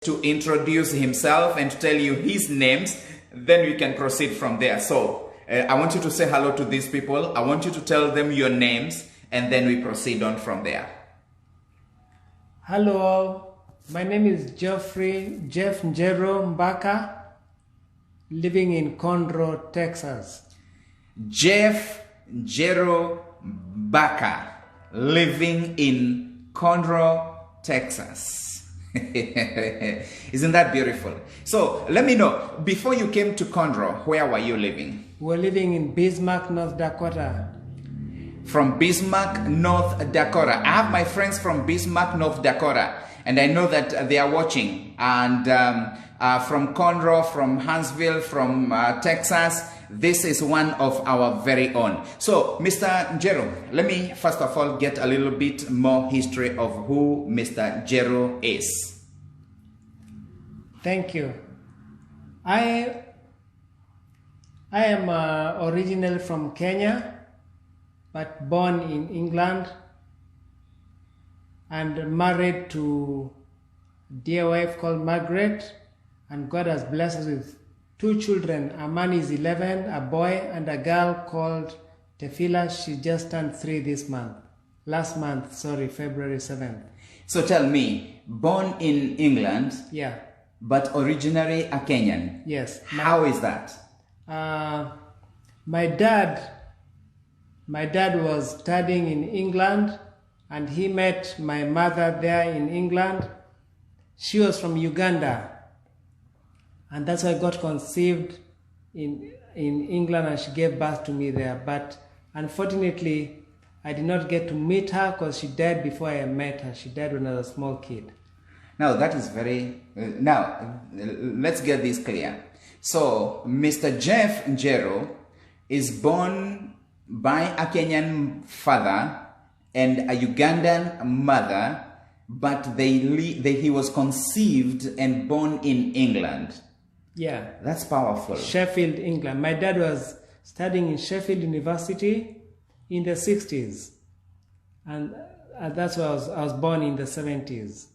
to introduce himself and to tell you his names, then we can proceed from there. So I want you to say hello to these people. I want you to tell them your names, and then we proceed on from there. Hello all, my name is Jeff Njeru Mbaka, living in Conroe, Texas. Jeff Njeru Mbaka, living in Conroe, Texas. Isn't that beautiful? So let me know, before you came to Conroe, where were you living? We're living in Bismarck, North Dakota. From Bismarck, North Dakota. I have my friends from Bismarck, North Dakota, and I know that they are watching. And from Conroe, from Huntsville, from Texas, this is one of our very own. So, Mr. Njeru, let me first of all get a little bit more history of who Mr. Njeru is. Thank you. I am originally from Kenya, but born in England and married to a dear wife called Margaret, and God has blessed us with 2 children. A man is 11, a boy, and a girl called Tefila. She just turned 3 this month. Last month, sorry, February 7th. So tell me, born in England, yeah, but originally a Kenyan. Yes. How is that? My dad was studying in England, and he met my mother there in England. She was from Uganda, and that's why I got conceived in England, and she gave birth to me there. But unfortunately, I did not get to meet her because she died before I met her. She died when I was a small kid. Now that is very... now, let's get this clear. So, Mr. Jeff Njeru is born by a Kenyan father and a Ugandan mother, but he was conceived and born in England. Yeah. That's powerful. Sheffield, England. My dad was studying in Sheffield University in the 60s. And that's why I was born in the 70s.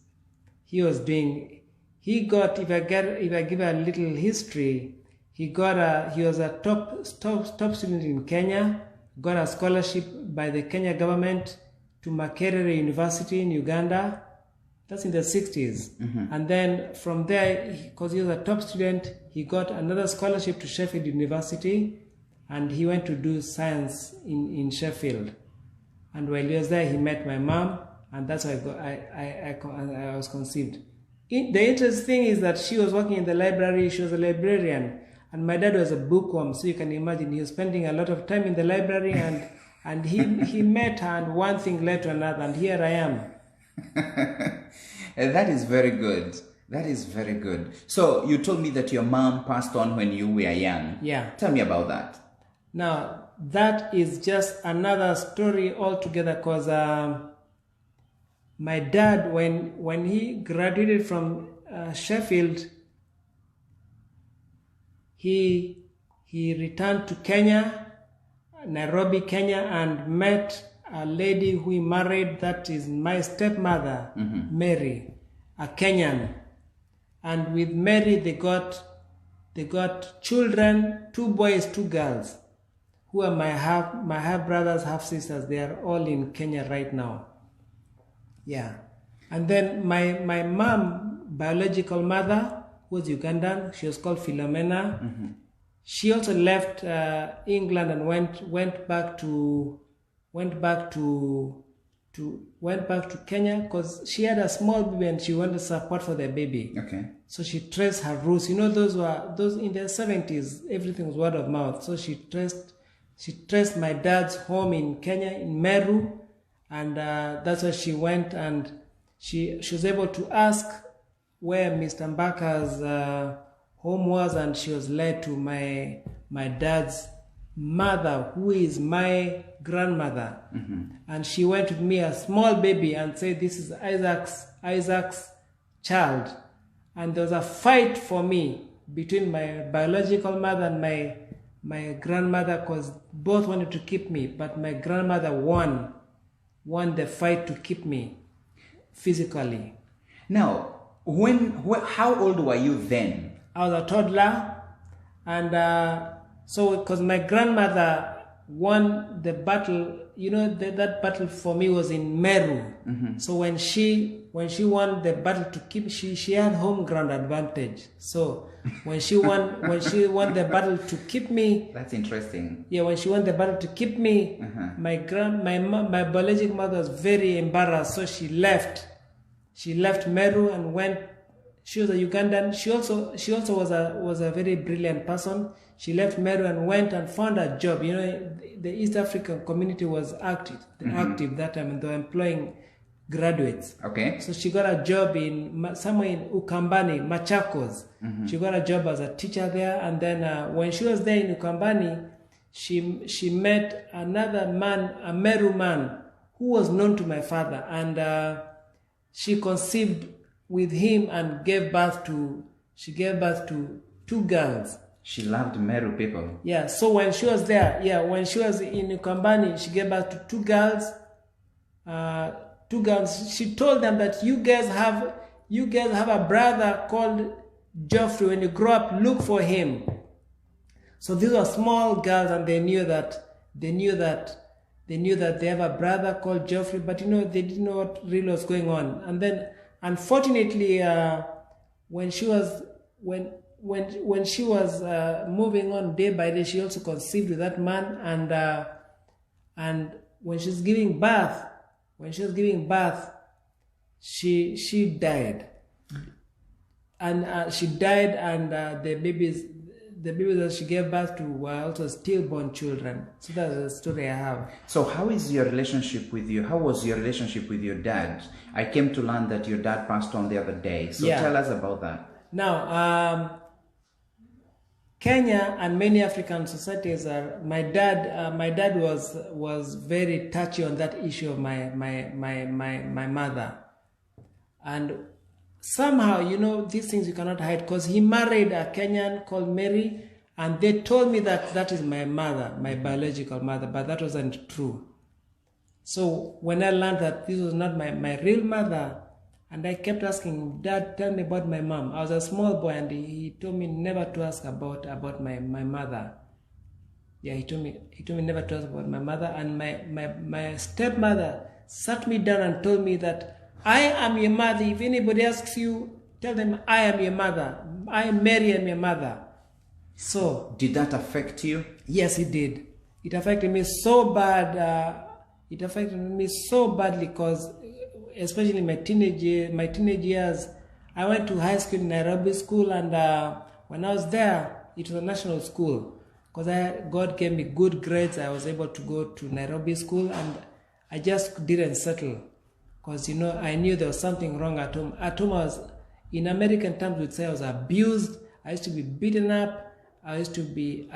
He was doing... He got, if I give a little history, he was a top student in Kenya, got a scholarship by the Kenya government to Makerere University in Uganda. That's in the 60s. Mm-hmm. And then from there, because he was a top student, he got another scholarship to Sheffield University, and he went to do science in Sheffield. And while he was there, he met my mom, and that's why I was conceived. The interesting thing is that she was working in the library. She was a librarian, and my dad was a bookworm. So you can imagine he was spending a lot of time in the library, and he met her, and one thing led to another, and here I am. That is very good. That is very good. So you told me that your mom passed on when you were young. Yeah. Tell me about that. Now that is just another story altogether, because my dad, when he graduated from Sheffield, he returned to Kenya, Nairobi, Kenya, and met a lady who he married. That is my stepmother, mm-hmm. Mary, a Kenyan. And with Mary, they got children, 2 boys, 2 girls, who are my half brothers, half sisters. They are all in Kenya right now. Yeah. And then my mom, biological mother, was Ugandan. She was called Philomena. Mm-hmm. She also left England and went back to Kenya because she had a small baby and she wanted support for the baby. Okay. So she traced her roots. You know, those in the 70s. Everything was word of mouth. So she traced my dad's home in Kenya, in Meru. And that's where she went, and she was able to ask where Mr. Mbaka's home was, and she was led to my dad's mother, who is my grandmother. Mm-hmm. And she went with me, a small baby, and said, "This is Isaac's child." And there was a fight for me between my biological mother and my grandmother, because both wanted to keep me, but my grandmother won the fight to keep me physically. Now, How old were you then? I was a toddler, and so because my grandmother won the battle, that battle for me was in Meru. So when she won the battle to keep, she had home ground advantage. So when she won the battle to keep me. That's interesting. Yeah, when she won the battle to keep me, my biological mother was very embarrassed, so she left. She left Meru and went. She was a Ugandan. She also was a very brilliant person. She left Meru and went and found a job. The East African community was active that time, and they were employing graduates. Okay. So she got a job somewhere in Ukambani, Machakos. She got a job as a teacher there, and then when she was there in Ukambani, she met another man, a Meru man, who was known to my father, and she conceived with him and gave birth to 2 girls. She loved Meru people. Yeah, so when she was there, when she was in Ukambani, she gave birth to 2 girls. 2 girls. She told them that you guys have a brother called Geoffrey. When you grow up, look for him. So these were small girls, and they knew that they have a brother called Geoffrey, but they didn't know what really was going on. And then, unfortunately, when she was moving on day by day, she also conceived with that man, and when she was giving birth, she died, and the babies that she gave birth to were also stillborn children. So that's the story I have. So how was your relationship with your dad? I came to learn that your dad passed on the other day. So tell us about that. Now, Kenya and many African societies are. My dad was very touchy on that issue of my mother, and somehow these things you cannot hide, because he married a Kenyan called Mary, and they told me that is my mother, my biological mother, but that wasn't true. So when I learned that this was not my real mother, and I kept asking, Dad, tell me about my mom. I was a small boy, and he told me never to ask about my mother. Yeah, he told me never to ask about my mother. And my stepmother sat me down and told me that I am your mother. If anybody asks you, tell them I am your mother. I, Mary, am your mother. So did that affect you? Yes, it did. It affected me so bad. It affected me so badly because, especially my teenage years, I went to high school in Nairobi school, and when I was there, it was a national school. Because God gave me good grades, I was able to go to Nairobi school, and I just didn't settle. Because I knew there was something wrong at home. At home, I was, in American terms, we'd say I was abused. I used to be beaten up. I used to be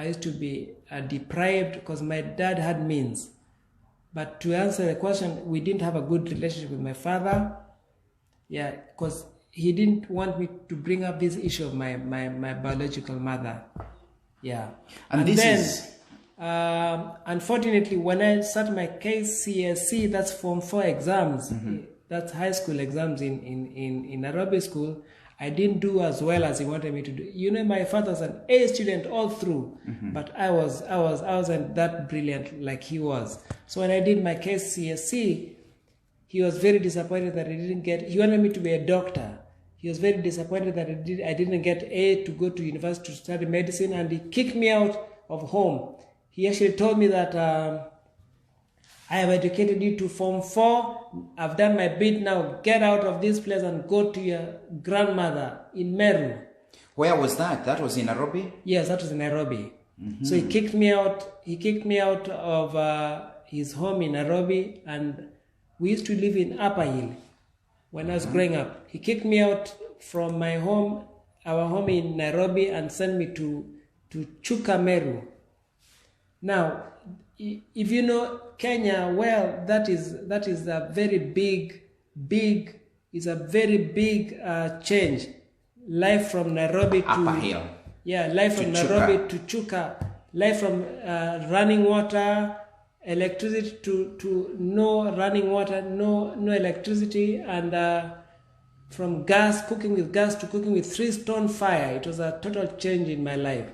deprived because my dad had means. But to answer the question, we didn't have a good relationship with my father. Yeah, because he didn't want me to bring up this issue of my biological mother. Yeah. And then, unfortunately, when I started my KCSE, that's Form 4 exams, that's high school exams in Nairobi school, I didn't do as well as he wanted me to do. My father was an A student all through, but I wasn't that brilliant like he was. So when I did my KCSE, he was very disappointed that he wanted me to be a doctor. He was very disappointed that I didn't get A to go to university to study medicine, and he kicked me out of home. He actually told me that I have educated you to Form 4. I've done my bit now. Get out of this place and go to your grandmother in Meru. Where was that? That was in Nairobi? Yes, that was in Nairobi. So he kicked me out. He kicked me out of his home in Nairobi, and we used to live in Upper Hill when I was growing up. He kicked me out from my home, our home in Nairobi, and sent me to Chuka, Meru. Now, if you know Kenya well, that is a very big change. Life from Nairobi to Upper Hill. Yeah, life from Nairobi to Chuka. Life from running water, electricity to no running water, no electricity, and from gas, cooking with gas, to cooking with 3-stone fire. It was a total change in my life.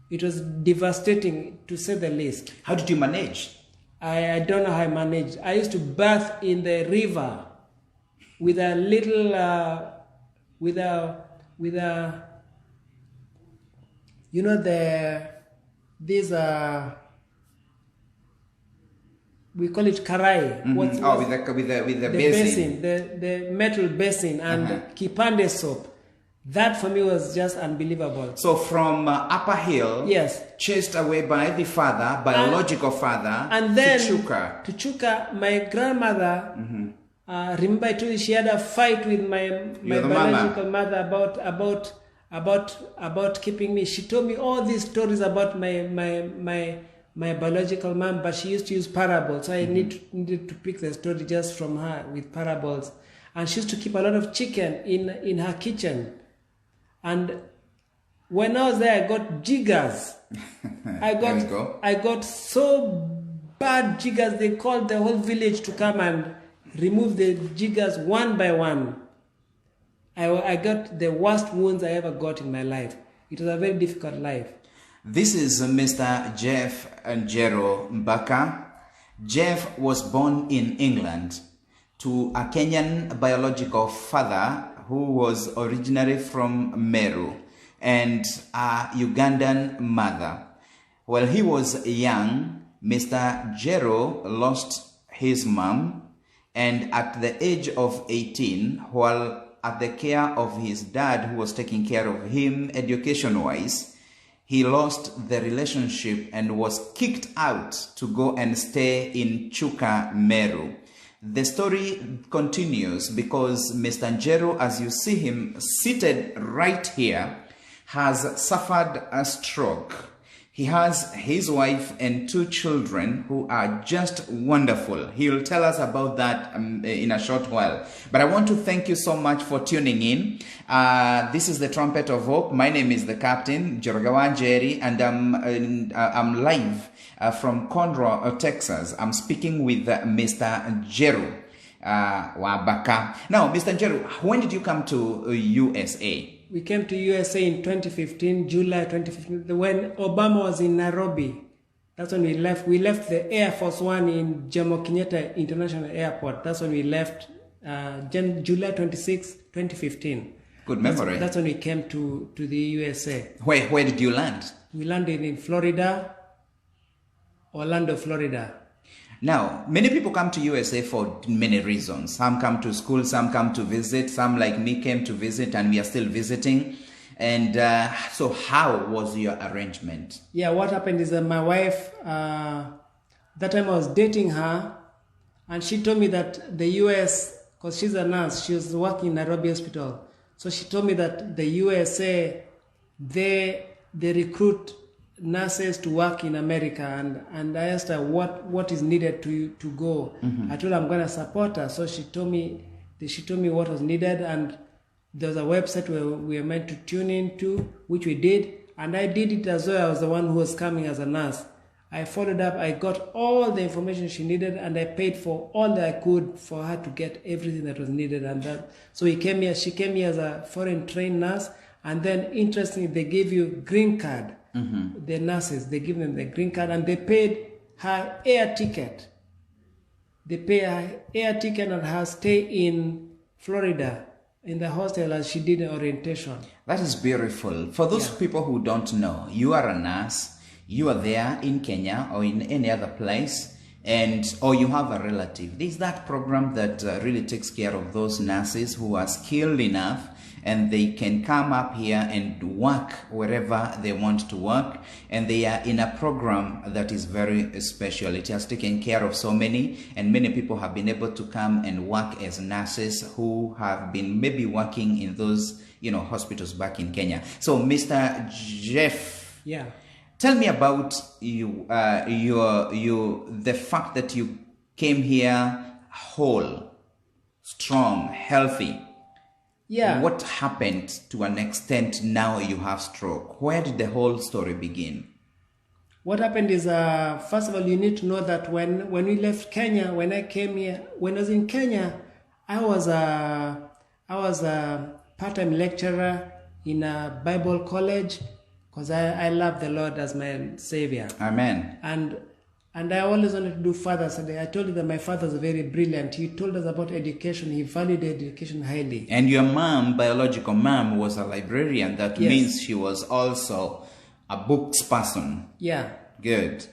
It was devastating, to say the least. How did you manage? I don't know how I managed. I used to bath in the river with a little, you know, we call it karai. Mm-hmm. With the basin. The metal basin and kipande soap. That for me was just unbelievable. So from Upper Hill, yes, chased away by the father, biological father, and then to Chuka. To Chuka, my grandmother. Remember, I told you she had a fight with my biological mother about keeping me. She told me all these stories about my biological mom, but she used to use parables. So I needed to pick the story just from her with parables. And she used to keep a lot of chicken in her kitchen. And when I was there, I got jiggers. I got so bad jiggers. They called the whole village to come and remove the jiggers one by one. I got the worst wounds I ever got in my life. It was a very difficult life. This is Mr. Jeff Njeru Mbaka. Jeff was born in England to a Kenyan biological father who was originally from Meru and a Ugandan mother. While he was young, Mr. Njeru lost his mom, and at the age of 18, while at the care of his dad who was taking care of him education-wise, he lost the relationship and was kicked out to go and stay in Chuka, Meru. The story continues because Mr. Njeru, as you see him seated right here, has suffered a stroke. He has his wife and 2 children who are just wonderful. He'll tell us about that in a short while. But I want to thank you so much for tuning in. This is the Trumpet of Hope. My name is the Captain, Jorgawa Njeri, and I'm live from Conroe, Texas. I'm speaking with Mr. Njeru Wabaka. Now, Mr. Njeru, when did you come to USA? We came to USA in 2015, July 2015, when Obama was in Nairobi. That's when we left. We left the Air Force One in Jomo Kenyatta International Airport. That's when we left, July 26, 2015. Good memory. That's when we came to the USA. Where did you land? We landed in Florida, Orlando, Florida. Now, many people come to USA for many reasons. Some come to school, some come to visit, some like me came to visit, and we are still visiting. And so how was your arrangement? Yeah, what happened is that my wife, that time I was dating her, and she told me that the US, because she's a nurse, she was working in Nairobi Hospital. So she told me that the USA, they recruit nurses to work in America, and I asked her what is needed to go. I told her I'm going to support her. So she told me what was needed, and there was a website where we were meant to tune into, which we did, and I did it as though I was the one who was coming as a nurse. I followed up, I got all the information she needed, and I paid for all that I could for her to get everything that was needed. And so she came here as a foreign trained nurse, and then interestingly, they gave you green card. The nurses, they give them the green card, and they paid her air ticket. They pay her air ticket and her stay in Florida in the hostel as she did orientation. That is beautiful. For those people who don't know, you are a nurse, you are there in Kenya or in any other place, or you have a relative. There's that program that really takes care of those nurses who are skilled enough and they can come up here and work wherever they want to work, and they are in a program that is very special. It has taken care of so many, and many people have been able to come and work as nurses who have been maybe working in those hospitals back in Kenya. So Mr. Jeff, tell me about you, the fact that you came here whole, strong, healthy. What happened to an extent now you have stroke? Where did the whole story begin? What happened is, first of all, you need to know that when we left Kenya, when I came here, when I was in Kenya, I I was a part-time lecturer in a Bible college because I love the Lord as my Savior. Amen. And I always wanted to do further study. I told you that my father was very brilliant. He told us about education. He valued education highly. And your mom, biological mom, was a librarian. That Yes. means she was also a books person. Yeah. Good.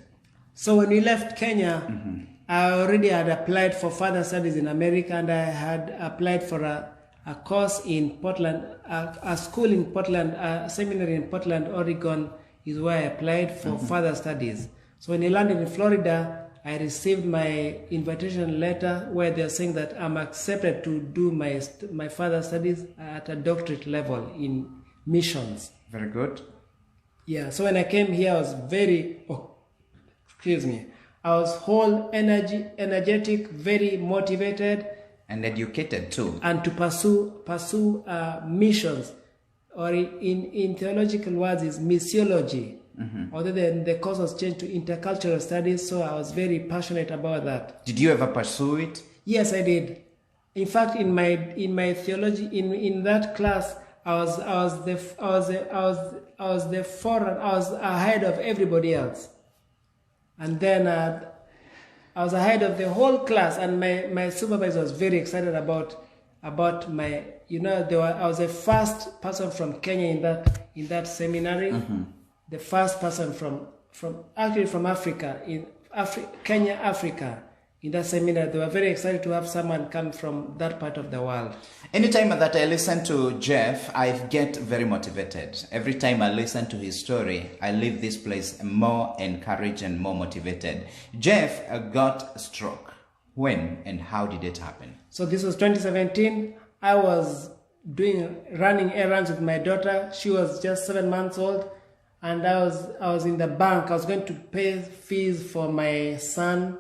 So when we left Kenya, I already had applied for further studies in America, and I had applied for a course in Portland, a school in Portland, a seminary in Portland, Oregon is where I applied for further studies. So when I landed in Florida, I received my invitation letter where they're saying that I'm accepted to do my further studies at a doctorate level in missions. Very good. Yeah, so when I came here, I was I was whole energetic, very motivated. And educated too. And to pursue missions, or in theological words is missiology. Although the course was changed to intercultural studies, so I was very passionate about that. Did you ever pursue it? Yes, I did. In fact, in my theology, in that class, I was ahead of everybody else, and then I was ahead of the whole class, and my supervisor was very excited about my. I was the first person from Kenya in that seminary. The first person from Africa, Kenya, Africa, in that seminar. They were very excited to have someone come from that part of the world. Anytime that I listen to Jeff, I get very motivated. Every time I listen to his story, I leave this place more encouraged and more motivated. Jeff got a stroke. When and how did it happen? So this was 2017. I was running errands with my daughter. She was just 7 months old. And I was in the bank. I was going to pay fees for my son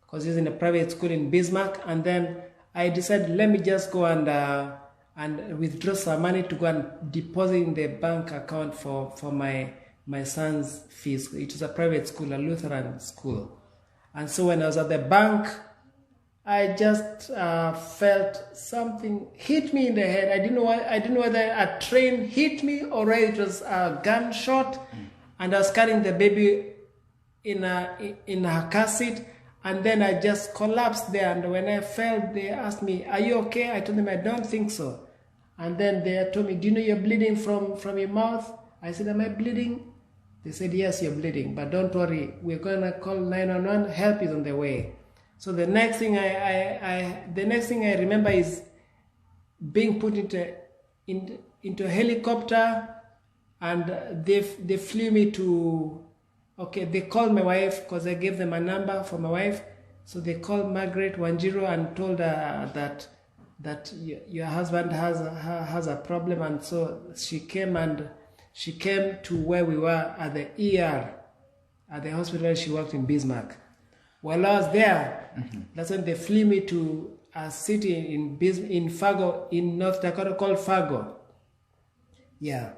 because he's in a private school in Bismarck. And then I decided, let me just go and withdraw some money to go and deposit in the bank account for my son's fees. It was a private school, a Lutheran school. And so when I was at the bank, I just felt something hit me in the head. I didn't know whether a train hit me or whether it was a gunshot. And I was carrying the baby in her car seat, and then I just collapsed there. And when I fell, they asked me, "Are you okay?" I told them, "I don't think so." And then they told me, "Do you know you're bleeding from your mouth?" I said, "Am I bleeding?" They said, "Yes, you're bleeding, but don't worry. We're gonna call 911. Help is on the way." So the next thing I remember is being put into a helicopter, and they flew me to. Okay, they called my wife because I gave them a number for my wife. So they called Margaret Njeru and told her that your husband has a problem, and so she came to where we were at the ER at the hospital. She worked in Bismarck. While I was there, that's when they flew me to a city in Fargo, in North Dakota, called Fargo. Yeah.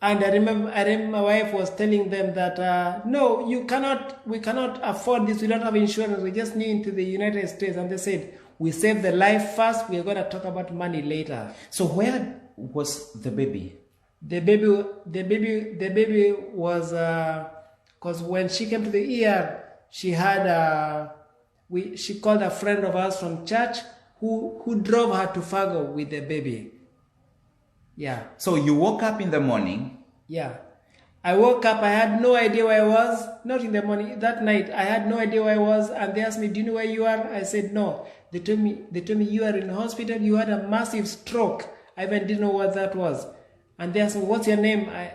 And I remember my wife was telling them that, no, we cannot afford this. We don't have insurance. We just new into the United States. And they said, we save the life first. We're going to talk about money later. So where was the baby? The baby was, because when she came to the ER, she had she called a friend of ours from church who drove her to Fargo with the baby. Yeah. So you woke up in the morning? Yeah. I woke up, I had no idea where I was. Not in the morning, that night, I had no idea where I was, and they asked me, "Do you know where you are?" I said, "No." They told me you are in hospital, you had a massive stroke. I even didn't know what that was. And they asked me, "What's your name?" I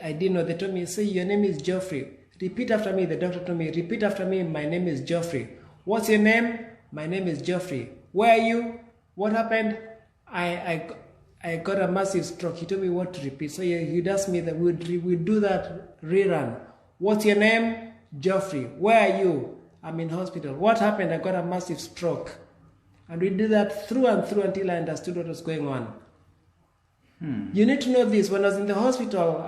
didn't know. They told me, "Say your name is Geoffrey." Repeat after me. The doctor told me, "Repeat after me. My name is Geoffrey." "What's your name?" "My name is Geoffrey." "Where are you?" "What happened?" I got a massive stroke. He told me what to repeat. So he'd ask me that we'd do that rerun. "What's your name?" "Geoffrey." "Where are you?" "I'm in hospital." "What happened?" "I got a massive stroke." And we did that through and through until I understood what was going on. You need to know this. When I was in the hospital,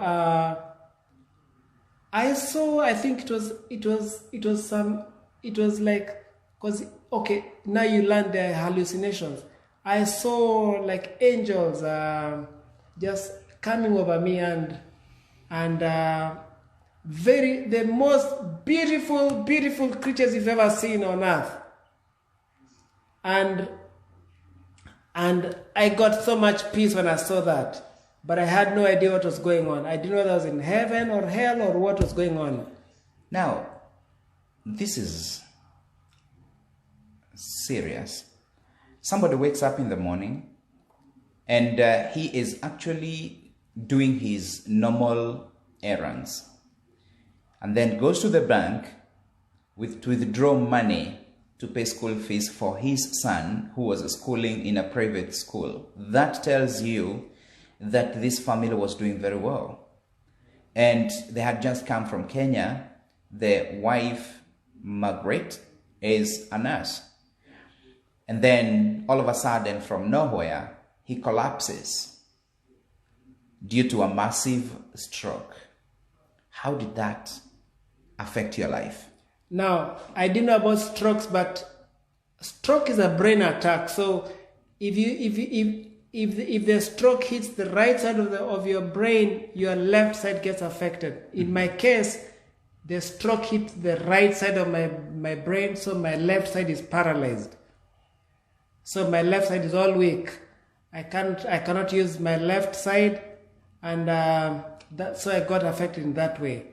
I think it was like, because, okay, now you learn the hallucinations. I saw like angels just coming over me, and the most beautiful creatures you've ever seen on earth. And I got so much peace when I saw that. But I had no idea what was going on. I didn't know whether I was in heaven or hell or what was going on. Now, this is serious. Somebody wakes up in the morning and he is actually doing his normal errands, and then goes to the bank to withdraw money to pay school fees for his son who was schooling in a private school. That tells you that this family was doing very well. And they had just come from Kenya. The wife, Margaret, is a nurse. And then all of a sudden, from nowhere, he collapses due to a massive stroke. How did that affect your life? Now, I didn't know about strokes, but stroke is a brain attack. So if the stroke hits the right side of your brain, your left side gets affected. In my case, the stroke hit the right side of my brain, so my left side is paralyzed. So my left side is all weak. I cannot use my left side, and so I got affected in that way.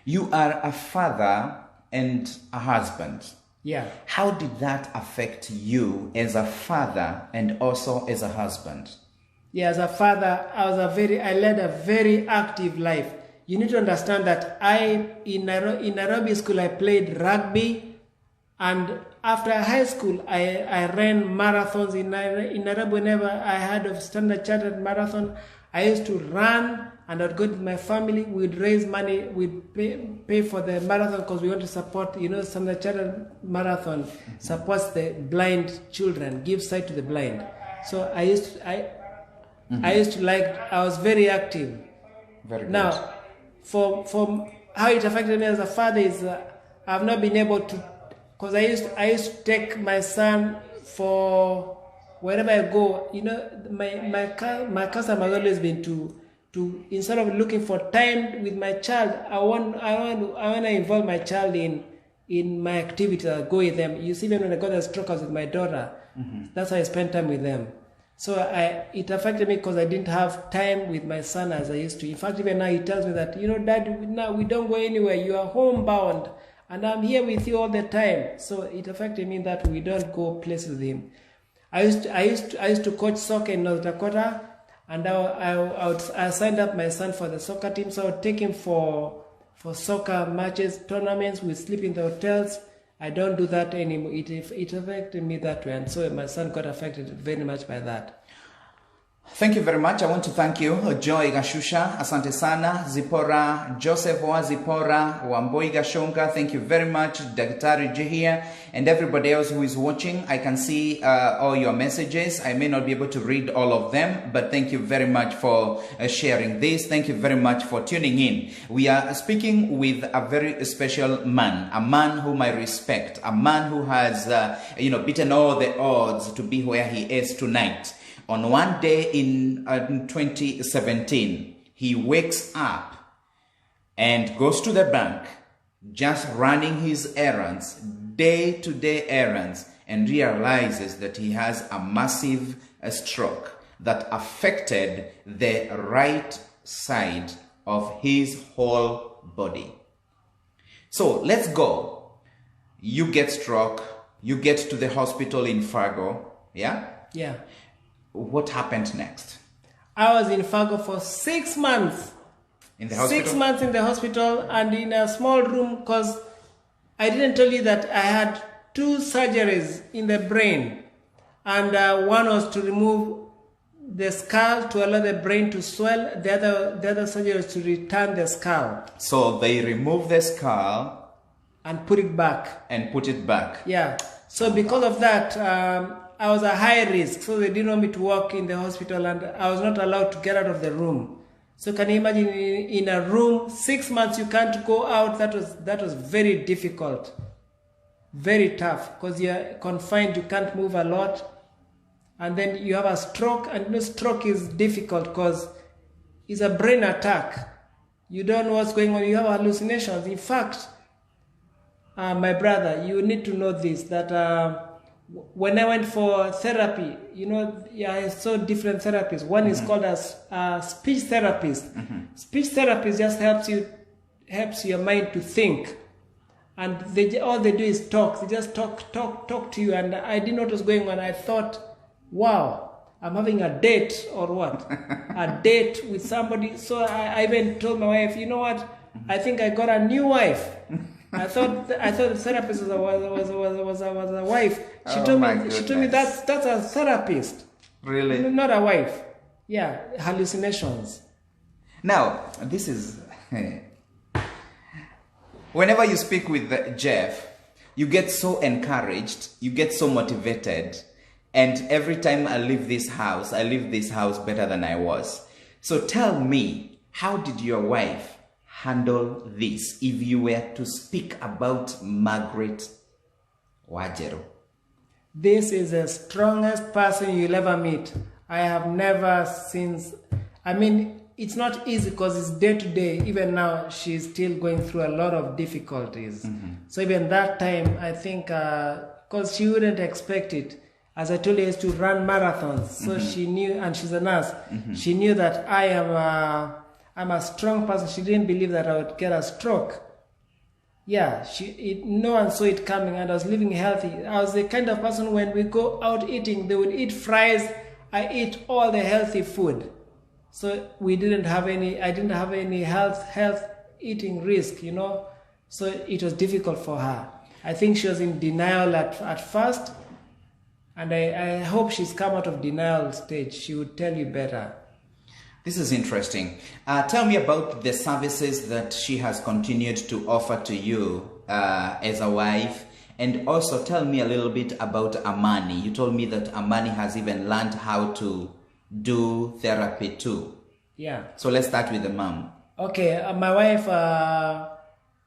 You are a father and a husband. Yeah. How did that affect you as a father and also as a husband? Yeah, as a father, I led a very active life. You need to understand that in Nairobi school, I played rugby, and after high school, I ran marathons in Nairobi. Whenever I had a Standard Chartered marathon, I used to run, and I'd go with my family. We'd raise money, we'd pay for the marathon because we want to support, Standard Chartered marathon supports the blind children, gives sight to the blind. So I was very active. Very good. Now, for how it affected me as a father is I've not been able to, because I used to take my son for wherever I go. My custom has always been to instead of looking for time with my child, I want to involve my child in my activities. I go with them. You see, when I got a stroke, I was with my daughter. That's how I spend time with them. So it affected me because I didn't have time with my son as I used to. In fact, even now he tells me that, Dad, now we don't go anywhere. You are homebound, and I'm here with you all the time. So it affected me that we don't go places with him. I used to coach soccer in North Dakota, and I signed up my son for the soccer team. So I would take him for soccer matches, tournaments. We sleep in the hotels. I don't do that anymore. It affected me that way, and so my son got affected very much by that. Thank you very much. I want to thank you, Joy Gashusha, asante sana, Zipora, Joseph wa Zipora, Wamboi Gashonga, thank you very much, Daktari Jihia, and everybody else who is watching. I can see all your messages. I may not be able to read all of them, but thank you very much for sharing this. Thank you very much for tuning in. We are speaking with a very special man, a man whom I respect, a man who has, beaten all the odds to be where he is tonight. On one day in 2017, he wakes up and goes to the bank, just running his errands, day-to-day errands, and realizes that he has a massive stroke that affected the right side of his whole body. So let's go. You get stroke, you get to the hospital in Fargo, yeah? Yeah. What happened next? I was in Fargo for 6 months. In the hospital? 6 months in the hospital and in a small room, because I didn't tell you that I had 2 surgeries in the brain. And one was to remove the skull to allow the brain to swell. The other surgery was to return the skull. So they remove the skull and put it back. And put it back. Yeah. So because of that, I was a high risk, so they didn't want me to work in the hospital, and I was not allowed to get out of the room. So can you imagine in a room, 6 months you can't go out? That was very difficult, very tough, because you're confined, you can't move a lot. and then you have a stroke, and stroke is difficult because it's a brain attack. You don't know what's going on. You have hallucinations. In fact, my brother, you need to know this, that when I went for therapy, I saw different therapies. One is called as speech therapist. Speech therapist just helps your mind to think. And all they do is talk. They just talk to you. And I didn't know what was going on. I thought, wow, I'm having a date or what? A date with somebody. So I even told my wife, you know what? I think I got a new wife. I thought the therapist was a wife. She told me that's a therapist. Really? Not a wife. Yeah, hallucinations. Now, this is... Whenever you speak with Jeff, you get so encouraged, you get so motivated, and every time I leave this house better than I was. So tell me, how did your wife handle this if you were to speak about Margaret Njeru? This is the strongest person you'll ever meet. I have never since... it's not easy because it's day to day. Even now, she's still going through a lot of difficulties. So even that time, I think, because she wouldn't expect it. As I told you, I used to run marathons. So she knew, and she's a nurse, she knew that I'm a strong person. She didn't believe that I would get a stroke. Yeah, no one saw it coming, and I was living healthy. I was the kind of person, when we go out eating, they would eat fries. I eat all the healthy food. So I didn't have any health eating risk, So it was difficult for her. I think she was in denial at first, and I hope she's come out of denial stage. She would tell you better. This is interesting. Tell me about the services that she has continued to offer to you as a wife, and also tell me a little bit about Amani. You told me that Amani has even learned how to do therapy too. Yeah. So let's start with the mom. Okay, my wife,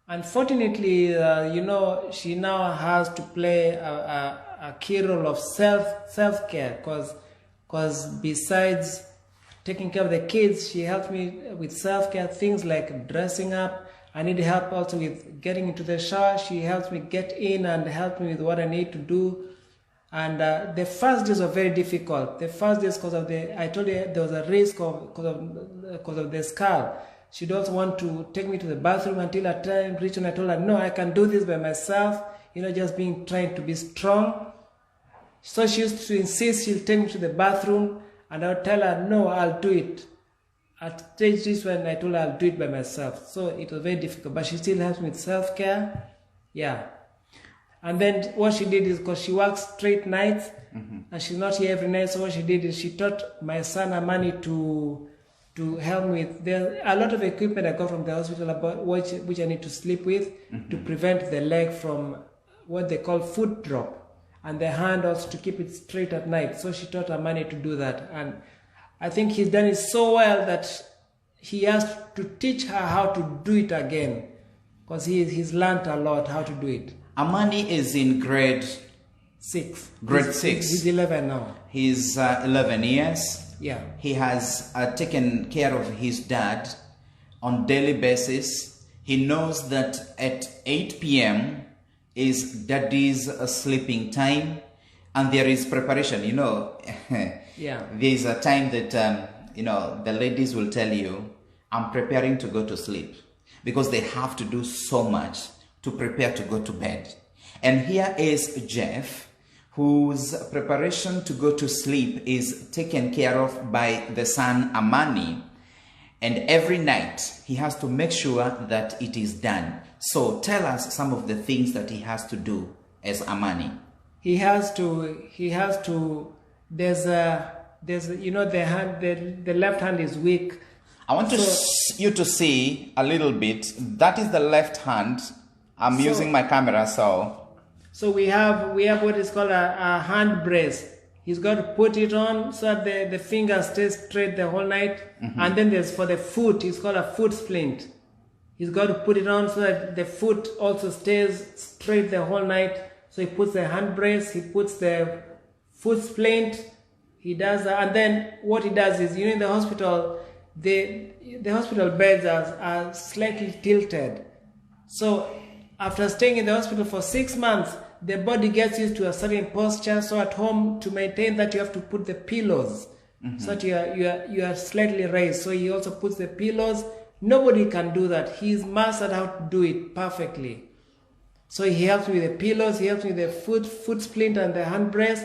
unfortunately, she now has to play a key role of self-care, because besides taking care of the kids, she helps me with self-care, things like dressing up. I need help also with getting into the shower. She helps me get in and help me with what I need to do. And the first days were very difficult. The first days, because of I told you there was a risk because of the skull. She'd also want to take me to the bathroom until a time reached, and I told her, no, I can do this by myself. Just trying to be strong. So she used to insist she'll take me to the bathroom, and I would tell her, no, I'll do it. At stages when I told her I'll do it by myself. So it was very difficult, but she still helps me with self-care. Yeah. And then what she did is, because she works straight nights, and she's not here every night, so what she did is she taught my son Amani to help me with... There's a lot of equipment I got from the hospital about which I need to sleep with to prevent the leg from what they call foot drop, and the hand also to keep it straight at night. So she taught Amani to do that, and I think he's done it so well that he has to teach her how to do it again, because he's learned a lot how to do it. Amani is in grade 6. Grade 6. He's 11 now. He's 11 years. Yeah. He has taken care of his dad on daily basis. He knows that at 8 p.m. is daddy's sleeping time, and there is preparation. Yeah. There is a time that the ladies will tell you, I'm preparing to go to sleep, because they have to do so much to prepare to go to bed. And here is Jeff, whose preparation to go to sleep is taken care of by the son Amani. And every night he has to make sure that it is done. So tell us some of the things that he has to do as Amani. He has to, there's the left hand is weak. I want you to see a little bit. That is the left hand. I'm using my camera, so we have what is called a hand brace. He's got to put it on so that the finger stays straight the whole night. And then there's for the foot, it's called a foot splint. He's got to put it on so that the foot also stays straight the whole night. So he puts the hand brace, he puts the foot splint, He does that, and then what he does is, in the hospital, the hospital beds are slightly tilted. So after staying in the hospital for 6 months, the body gets used to a certain posture. So at home, to maintain that, you have to put the pillows, so that you are slightly raised. So he also puts the pillows. Nobody can do that. He's mastered how to do it perfectly. So he helps me with the pillows, he helps me with the foot splint and the hand brace.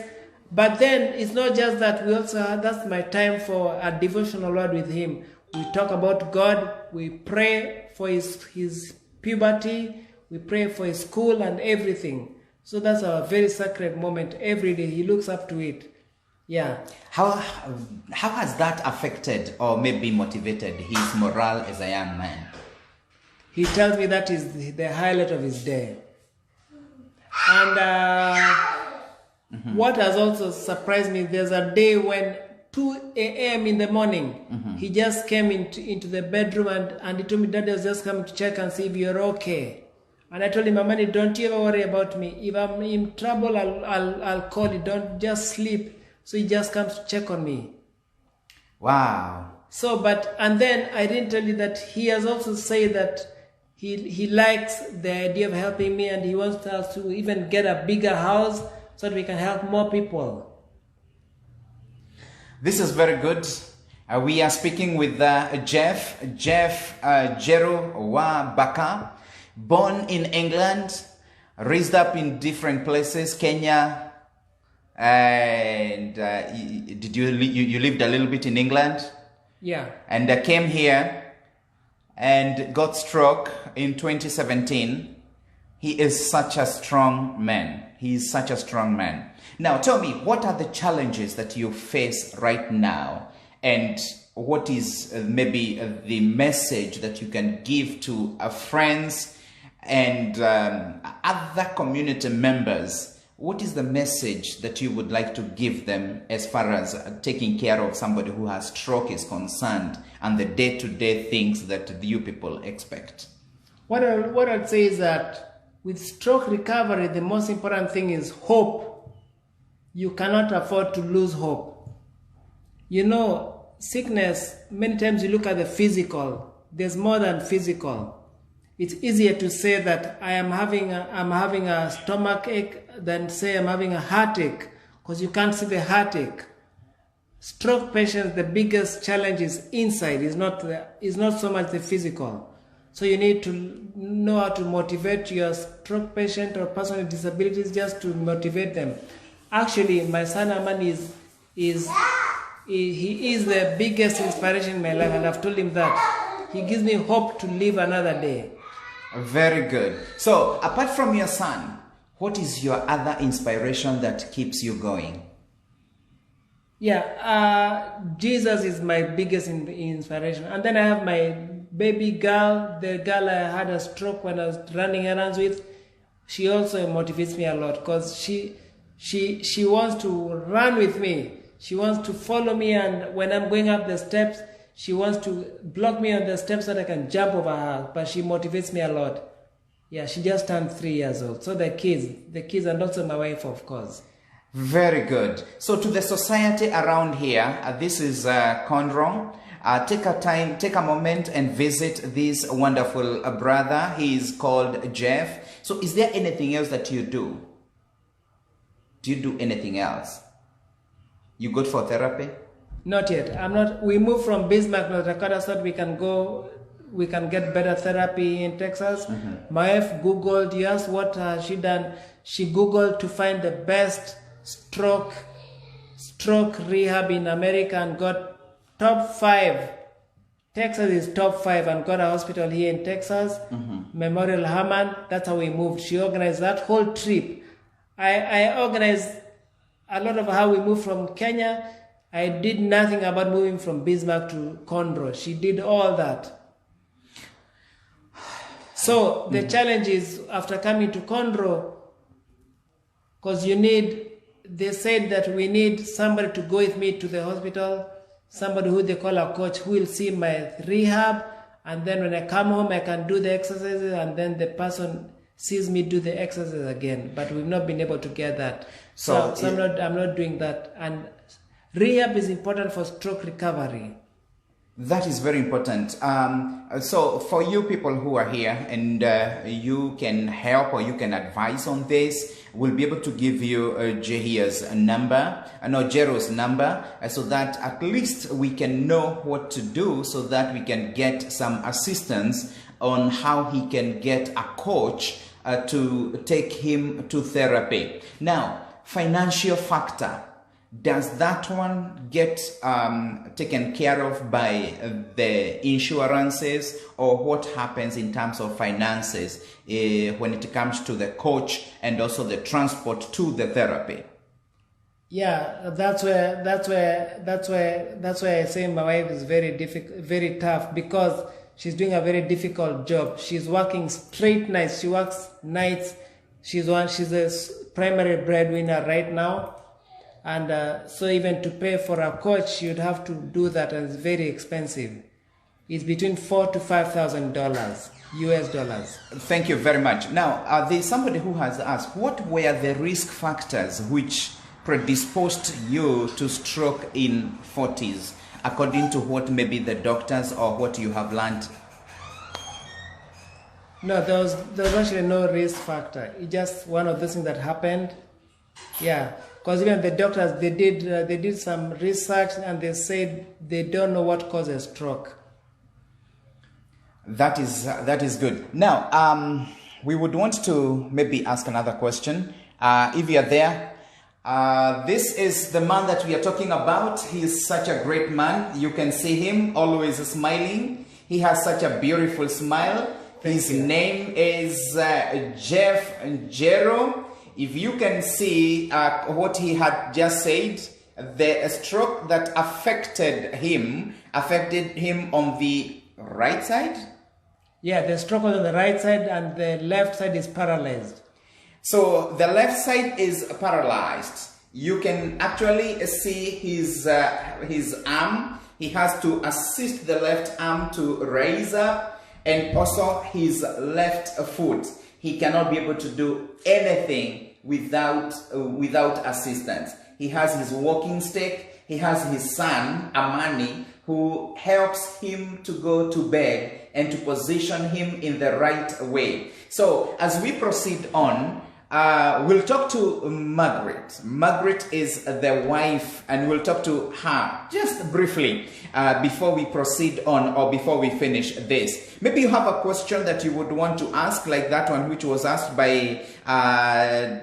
But then it's not just that. We also that's my time for a devotional word with him. We talk about God. We pray for his puberty. We pray for his school and everything. So that's a very sacred moment every day. He looks up to it. Yeah. How has that affected or maybe motivated his morale as a young man? He tells me that is the highlight of his day. And what has also surprised me, there's a day when 2 a.m. in the morning, he just came into the bedroom and he told me, Daddy was just coming to check and see if you're okay. And I told him, Amani, don't you ever worry about me. If I'm in trouble, I'll call you. Don't just sleep. So he just comes to check on me. Wow. So, and then I didn't tell you that he has also said that he likes the idea of helping me, and he wants us to even get a bigger house so that we can help more people. This is very good. We are speaking with Jeff Njeru wa Baka, born in England, raised up in different places, Kenya, and did you lived a little bit in England? Yeah. And came here and got stroke in 2017. He is such a strong man. He is such a strong man. Now tell me, what are the challenges that you face right now? And what is maybe the message that you can give to friends and other community members? What is the message that you would like to give them as far as taking care of somebody who has stroke is concerned and the day-to-day things that you people expect? What I'd say is that with stroke recovery, the most important thing is hope. You cannot afford to lose hope. You know, sickness, many times you look at the physical. There's more than physical. It's easier to say that I'm having a stomach ache than say I'm having a heartache, because you can't see the heartache. Stroke patients, the biggest challenge is inside. Is not so much the physical. So you need to know how to motivate your stroke patient or person with disabilities, just to motivate them. Actually, my son Aman he is the biggest inspiration in my life, and I've told him that. He gives me hope to live another day. Very good. So, apart from your son, what is your other inspiration that keeps you going? Yeah, Jesus is my biggest inspiration. And then I have my baby girl, the girl I had a stroke when I was running errands with. She also motivates me a lot, because she wants to run with me. She wants to follow me, and when I'm going up the steps, she wants to block me on the steps so that I can jump over her, but she motivates me a lot. Yeah, she just turned 3 years old. So the kids, and also my wife, of course. Very good. So to the society around here, this is Conroe. Take a moment and visit this wonderful brother. He is called Jeff. So is there anything else that you do? Do you do anything else? You go for therapy? Not yet. I'm not. We moved from Bismarck, North Dakota, so that we can get better therapy in Texas. My wife Googled, you asked what has she done? She Googled to find the best stroke rehab in America and got top 5. Texas is top 5, and got a hospital here in Texas, Memorial Hermann. That's how we moved. She organized that whole trip. I organized a lot of how we moved from Kenya. I did nothing about moving from Bismarck to Conroe. She did all that. So the challenge is, after coming to Conroe, because they said that we need somebody to go with me to the hospital, somebody who they call a coach, who will see my rehab, and then when I come home I can do the exercises, and then the person sees me do the exercises again. But we've not been able to get that. So I'm not doing that. And Rehab is important for stroke recovery. That is very important. So for you people who are here and you can help or you can advise on this, we'll be able to give you Njeru's number, so that at least we can know what to do, so that we can get some assistance on how he can get a coach to take him to therapy. Now, financial factor. Does that one get taken care of by the insurances, or what happens in terms of finances when it comes to the coach and also the transport to the therapy? Yeah, that's where I say my wife is very tough, because she's doing a very difficult job. She's working straight nights. She works nights. She's a primary breadwinner right now. And so even to pay for a coach, you'd have to do that, and it's very expensive. It's between $4,000 to $5,000 US dollars. Thank you very much. Now, there's somebody who has asked, what were the risk factors which predisposed you to stroke in 40s, according to what maybe the doctors or what you have learned? No, there was actually no risk factor. It's just one of those things that happened. Yeah. Because even the doctors, they did some research, and they said they don't know what causes stroke. That is good. Now, we would want to maybe ask another question. If you are there, this is the man that we are talking about. He is such a great man. You can see him always smiling. He has such a beautiful smile. His name is Jeff Njeru. If you can see what he had just said, the stroke that affected him on the right side? Yeah, the stroke was on the right side, and the left side is paralyzed. So the left side is paralyzed. You can actually see his arm. He has to assist the left arm to raise up, and also his left foot. He cannot be able to do anything without assistance. He has his walking stick. He has his son, Amani, who helps him to go to bed and to position him in the right way. So as we proceed on, we'll talk to Margaret. Margaret is the wife, and we'll talk to her just briefly before we proceed on, or before we finish this. Maybe you have a question that you would want to ask, like that one which was asked by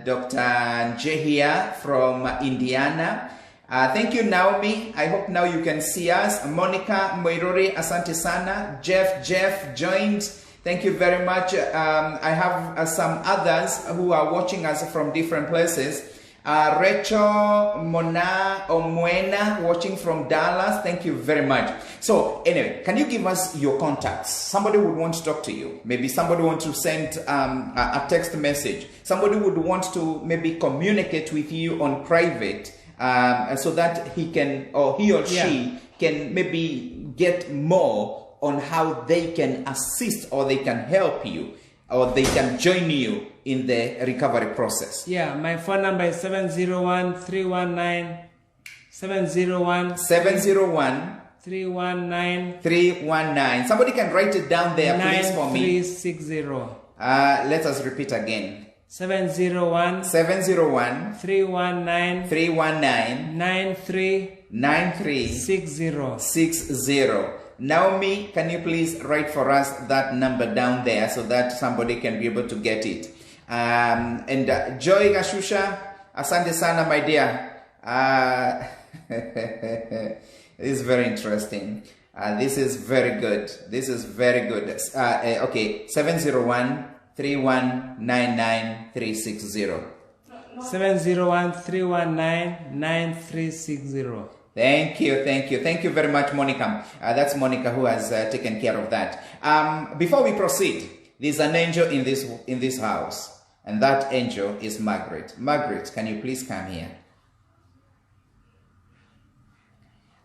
Dr. Njeru from Indiana. Thank you, Naomi. I hope now you can see us. Monica Moirori, asante sana. Jeff joined. Thank you very much. I have some others who are watching us from different places. Rachel Mona Omwena watching from Dallas. Thank you very much. So anyway, can you give us your contacts? Somebody would want to talk to you. Maybe somebody wants to send a text message. Somebody would want to maybe communicate with you on private, so that he can, or he or she can maybe get more on how they can assist, or they can help you, or they can join you in the recovery process. Yeah, my phone number is 701-319. Somebody can write it down there, please, for me. 9360. Let us repeat again. 701-319. 9360. Naomi, can you please write for us that number down there, so that somebody can be able to get it? And Joy Gashusha, asante sana, my dear. This is very interesting. This is very good. This is very good. Okay, 701-3199-360. 701-319-9360. Thank you very much, Monica. That's Monica who has taken care of that. Before we proceed, there's an angel in this house, and that angel is Margaret. Margaret, can you please come here?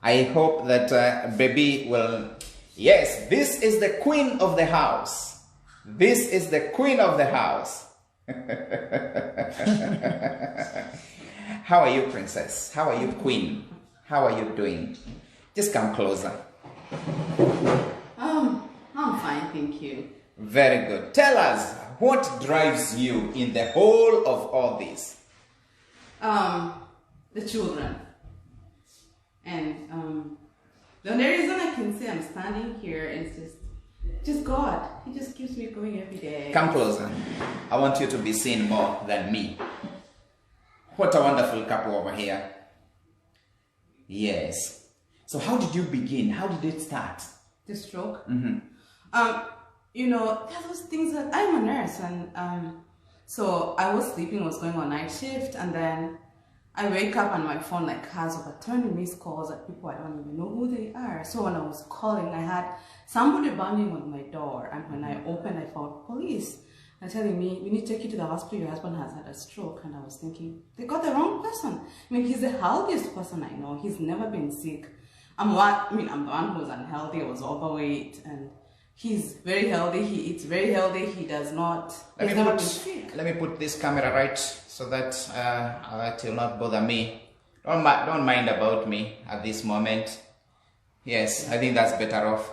I hope that baby will. Yes, this is the queen of the house. This is the queen of the house. How are you, princess? How are you, queen? How are you doing? Just come closer. I'm fine, thank you. Very good. Tell us, what drives you in the whole of all this? The children. And the only reason I can say I'm standing here is just God. He just keeps me going every day. Come closer. I want you to be seen more than me. What a wonderful couple over here. Yes. So how did you begin? How did it start? The stroke? Mm-hmm. You know, there are those things that I'm a nurse, and so I was sleeping, was going on night shift, and then I wake up and my phone like has over 20 missed calls at people I don't even know who they are. So when I was calling, I had somebody banging on my door, and when I opened, I found police and telling me, "We need to take you to the hospital. Your husband has had a stroke." And I was thinking, they got the wrong person. I mean, he's the healthiest person I know. He's never been sick. I'm the one who's unhealthy. I was overweight, and he's very healthy. He eats very healthy. He does not. He's never been sick. Let me put this camera right so that that will not bother me. Don't mind about me at this moment. Yes, I think that's better off.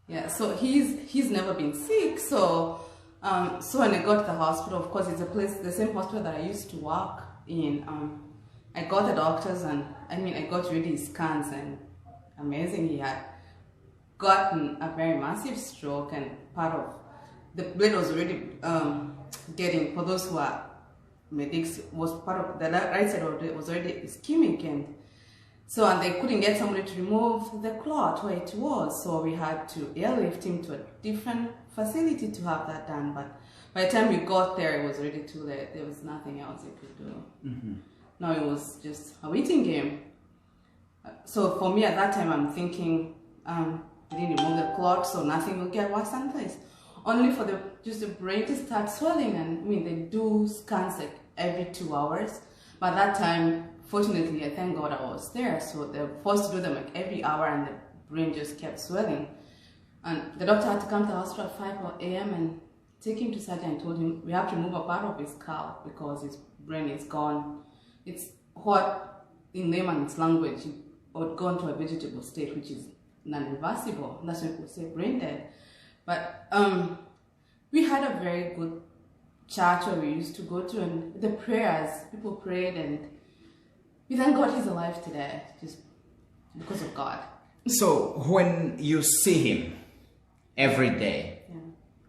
Yeah. So he's never been sick. So when I got to the hospital, of course, it's the same hospital that I used to work in. I got the doctors, and I got really scans, and amazing, he had gotten a very massive stroke, and part of the blood was already getting, for those who are medics, was part of the right side of it was already ischemic, and they couldn't get somebody to remove the clot where it was, so we had to airlift him to a different facility to have that done. But by the time we got there, it was already too late. There was nothing else they could do. Mm-hmm. Now it was just a waiting game. So for me at that time, I'm thinking, we didn't remove the clot, so nothing will get worse than this. Only for the brain to start swelling, and they do scans like every 2 hours. But that time, fortunately, I thank God I was there, so they were forced to do them like every hour, and the brain just kept swelling. And the doctor had to come to the hospital at 5 a.m. and take him to surgery, and told him we have to remove a part of his skull because his brain is gone. It's what, in layman's language, would gone to a vegetable state, which is non-reversible. That's why people say brain dead. But we had a very good church where we used to go to, and the prayers, people prayed, and we thank God he's alive today, just because of God. So when you see him every day, Yeah.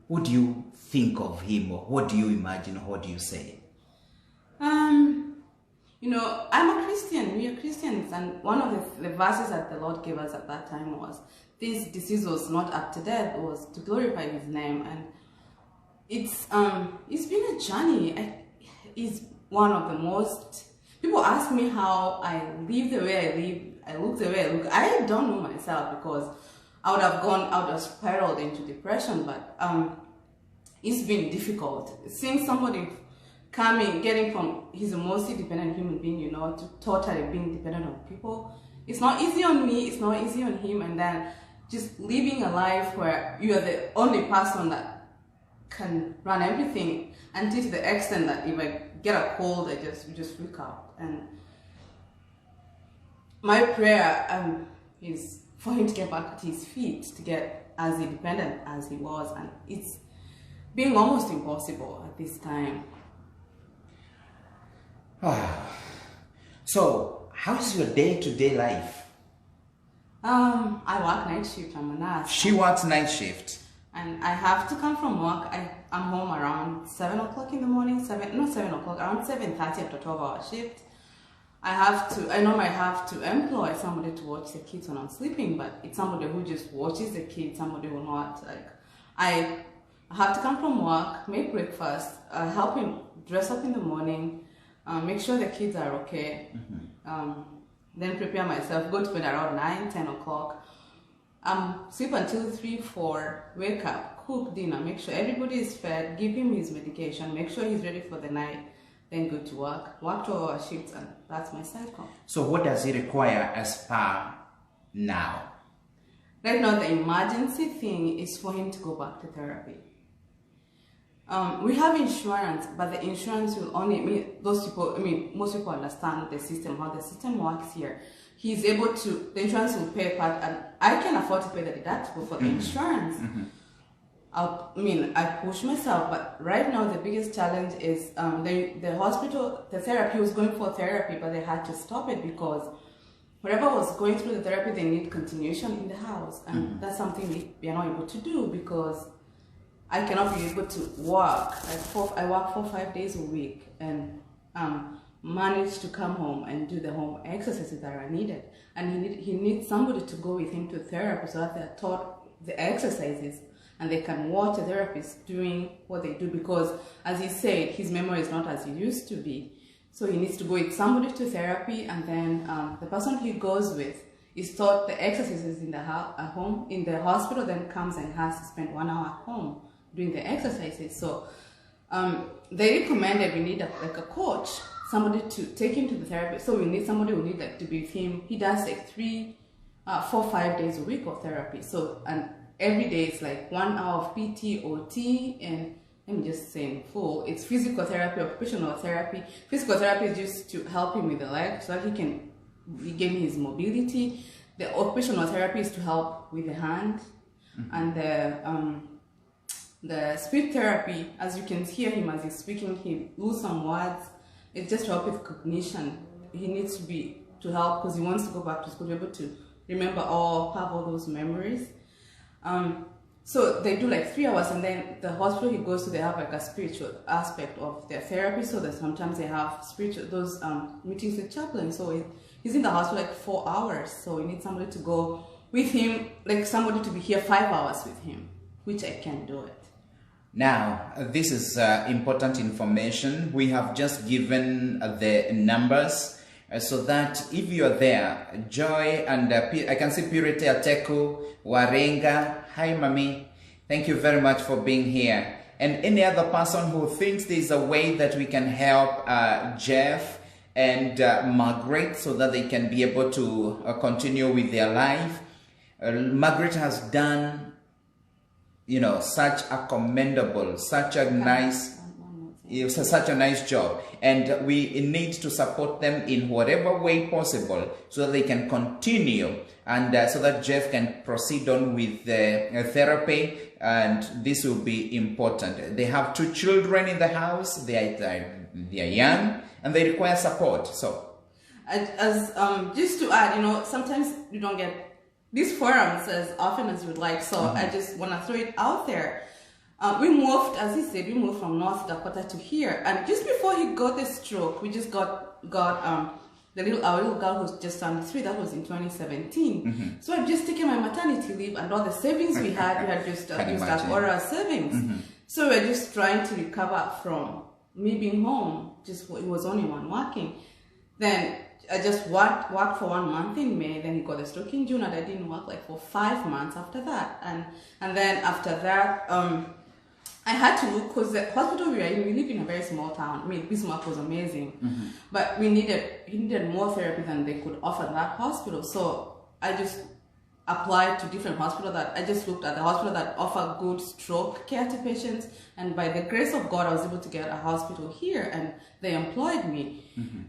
what do you think of him, or what do you imagine, or what do you say? I'm a Christian, we are Christians, and one of the verses that the Lord gave us at that time was, this disease was not up to death, it was to glorify his name. And it's been a journey. It's one of the most, people ask me how I live the way I live, I look the way I look. I don't know myself, because I would have spiraled into depression, but it's been difficult. Seeing somebody getting from he's a mostly dependent human being, to totally being dependent on people. It's not easy on me, it's not easy on him, and then just living a life where you are the only person that can run everything, until to the extent that if I get a cold, we just freak out. And my prayer is for him to get back to his feet, to get as independent as he was, and it's being almost impossible at this time. So, how's your day-to-day life? I work night shift, I'm a nurse. She works night shift. And I have to come from work. I'm home around 7 o'clock in the morning, around 7:30 after 12-hour shift. I normally have to employ somebody to watch the kids when I'm sleeping, but it's somebody who just watches the kids, somebody who not, I have to come from work, make breakfast, help him dress up in the morning, make sure the kids are okay, then prepare myself, go to bed around 9, 10 o'clock, sleep until 3, 4, wake up, cook dinner, make sure everybody is fed, give him his medication, make sure he's ready for the night, then go to work 12-hour shifts, and that's my cycle. So what does he require as per now? Right now, the emergency thing is for him to go back to therapy. We have insurance, but the insurance will only, most people understand the system, how the system works here. He's able to, the insurance will pay part, and I can afford to pay the deductible for the insurance. I push myself, but right now the biggest challenge is the hospital, the therapy was going for therapy, but they had to stop it because whoever was going through the therapy, they need continuation in the house, and that's something we are not able to do because I cannot be able to work. I work 4 or 5 days a week and manage to come home and do the home exercises that are needed. And he needs somebody to go with him to therapy so that they're taught the exercises and they can watch the therapist doing what they do, because as he said, his memory is not as it used to be. So he needs to go with somebody to therapy, and then the person he goes with is taught the exercises in the home, in the hospital, then comes and has to spend 1 hour at home doing the exercises. So they recommended we need a coach, somebody to take him to the therapy. So we need somebody who need to be with him. He does like 4 or 5 days a week of therapy. So, and every day it's like 1 hour of PT, OT, and let me just say in full, it's physical therapy, occupational therapy. Physical therapy is just to help him with the leg so that he can regain his mobility. The occupational therapy is to help with the hand, and the speech therapy, as you can hear him as he's speaking, he lose some words. It's just to help with cognition. He needs to help because he wants to go back to school, be able to remember have all those memories. So they do like 3 hours, and then the hospital he goes to, they have like a spiritual aspect of their therapy. So that sometimes they have those meetings with chaplains. So he's in the hospital like 4 hours. So we need somebody to go with him, like somebody to be here 5 hours with him, which I can do it. Now, this is important information. We have just given the numbers so that if you are there, Joy and I can see Purity Ateku, Warenga, hi Mami, thank you very much for being here. And any other person who thinks there's a way that we can help Jeff and Margaret so that they can be able to continue with their life. Margaret has done, you know, such a commendable, such a nice job, and we need to support them in whatever way possible so that they can continue, and so that Jeff can proceed on with the therapy, and this will be important. They have 2 children in the house. They are young and they require support. So as just to add, you know, sometimes you don't get these forums as often as you would like, so I just want to throw it out there. We moved, as he said, we moved from North Dakota to here, and just before he got the stroke, we just got our little girl who's just turned 3. That was in 2017. So I've just taken my maternity leave, and all the savings we had just used up all our savings. So we're just trying to recover from me being home. It was only one working. Then I just worked for 1 month in May, then he got a stroke in June, and I didn't work like for 5 months after that. And then after that, I had to look, because the hospital we are in, we live in a very small town. I mean, Bismarck was amazing, but he needed more therapy than they could offer at that hospital. So I just applied to different hospitals. I just looked at the hospital that offer good stroke care to patients, and by the grace of God, I was able to get a hospital here, and they employed me.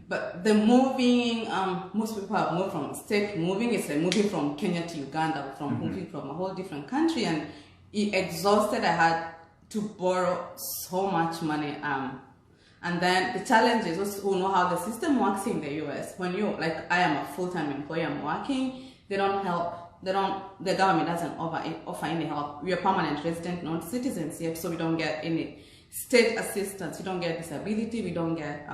But the moving, most people have moved from state moving. It's like moving from Kenya to Uganda, moving from a whole different country, and it exhausted. I had to borrow so much money. And then the challenge is those who know how the system works in the US. When you, like I am a full-time employee, I'm working, they don't help. The government doesn't offer any help. We are permanent resident, not citizens yet, so we don't get any state assistance. We don't get disability. We don't get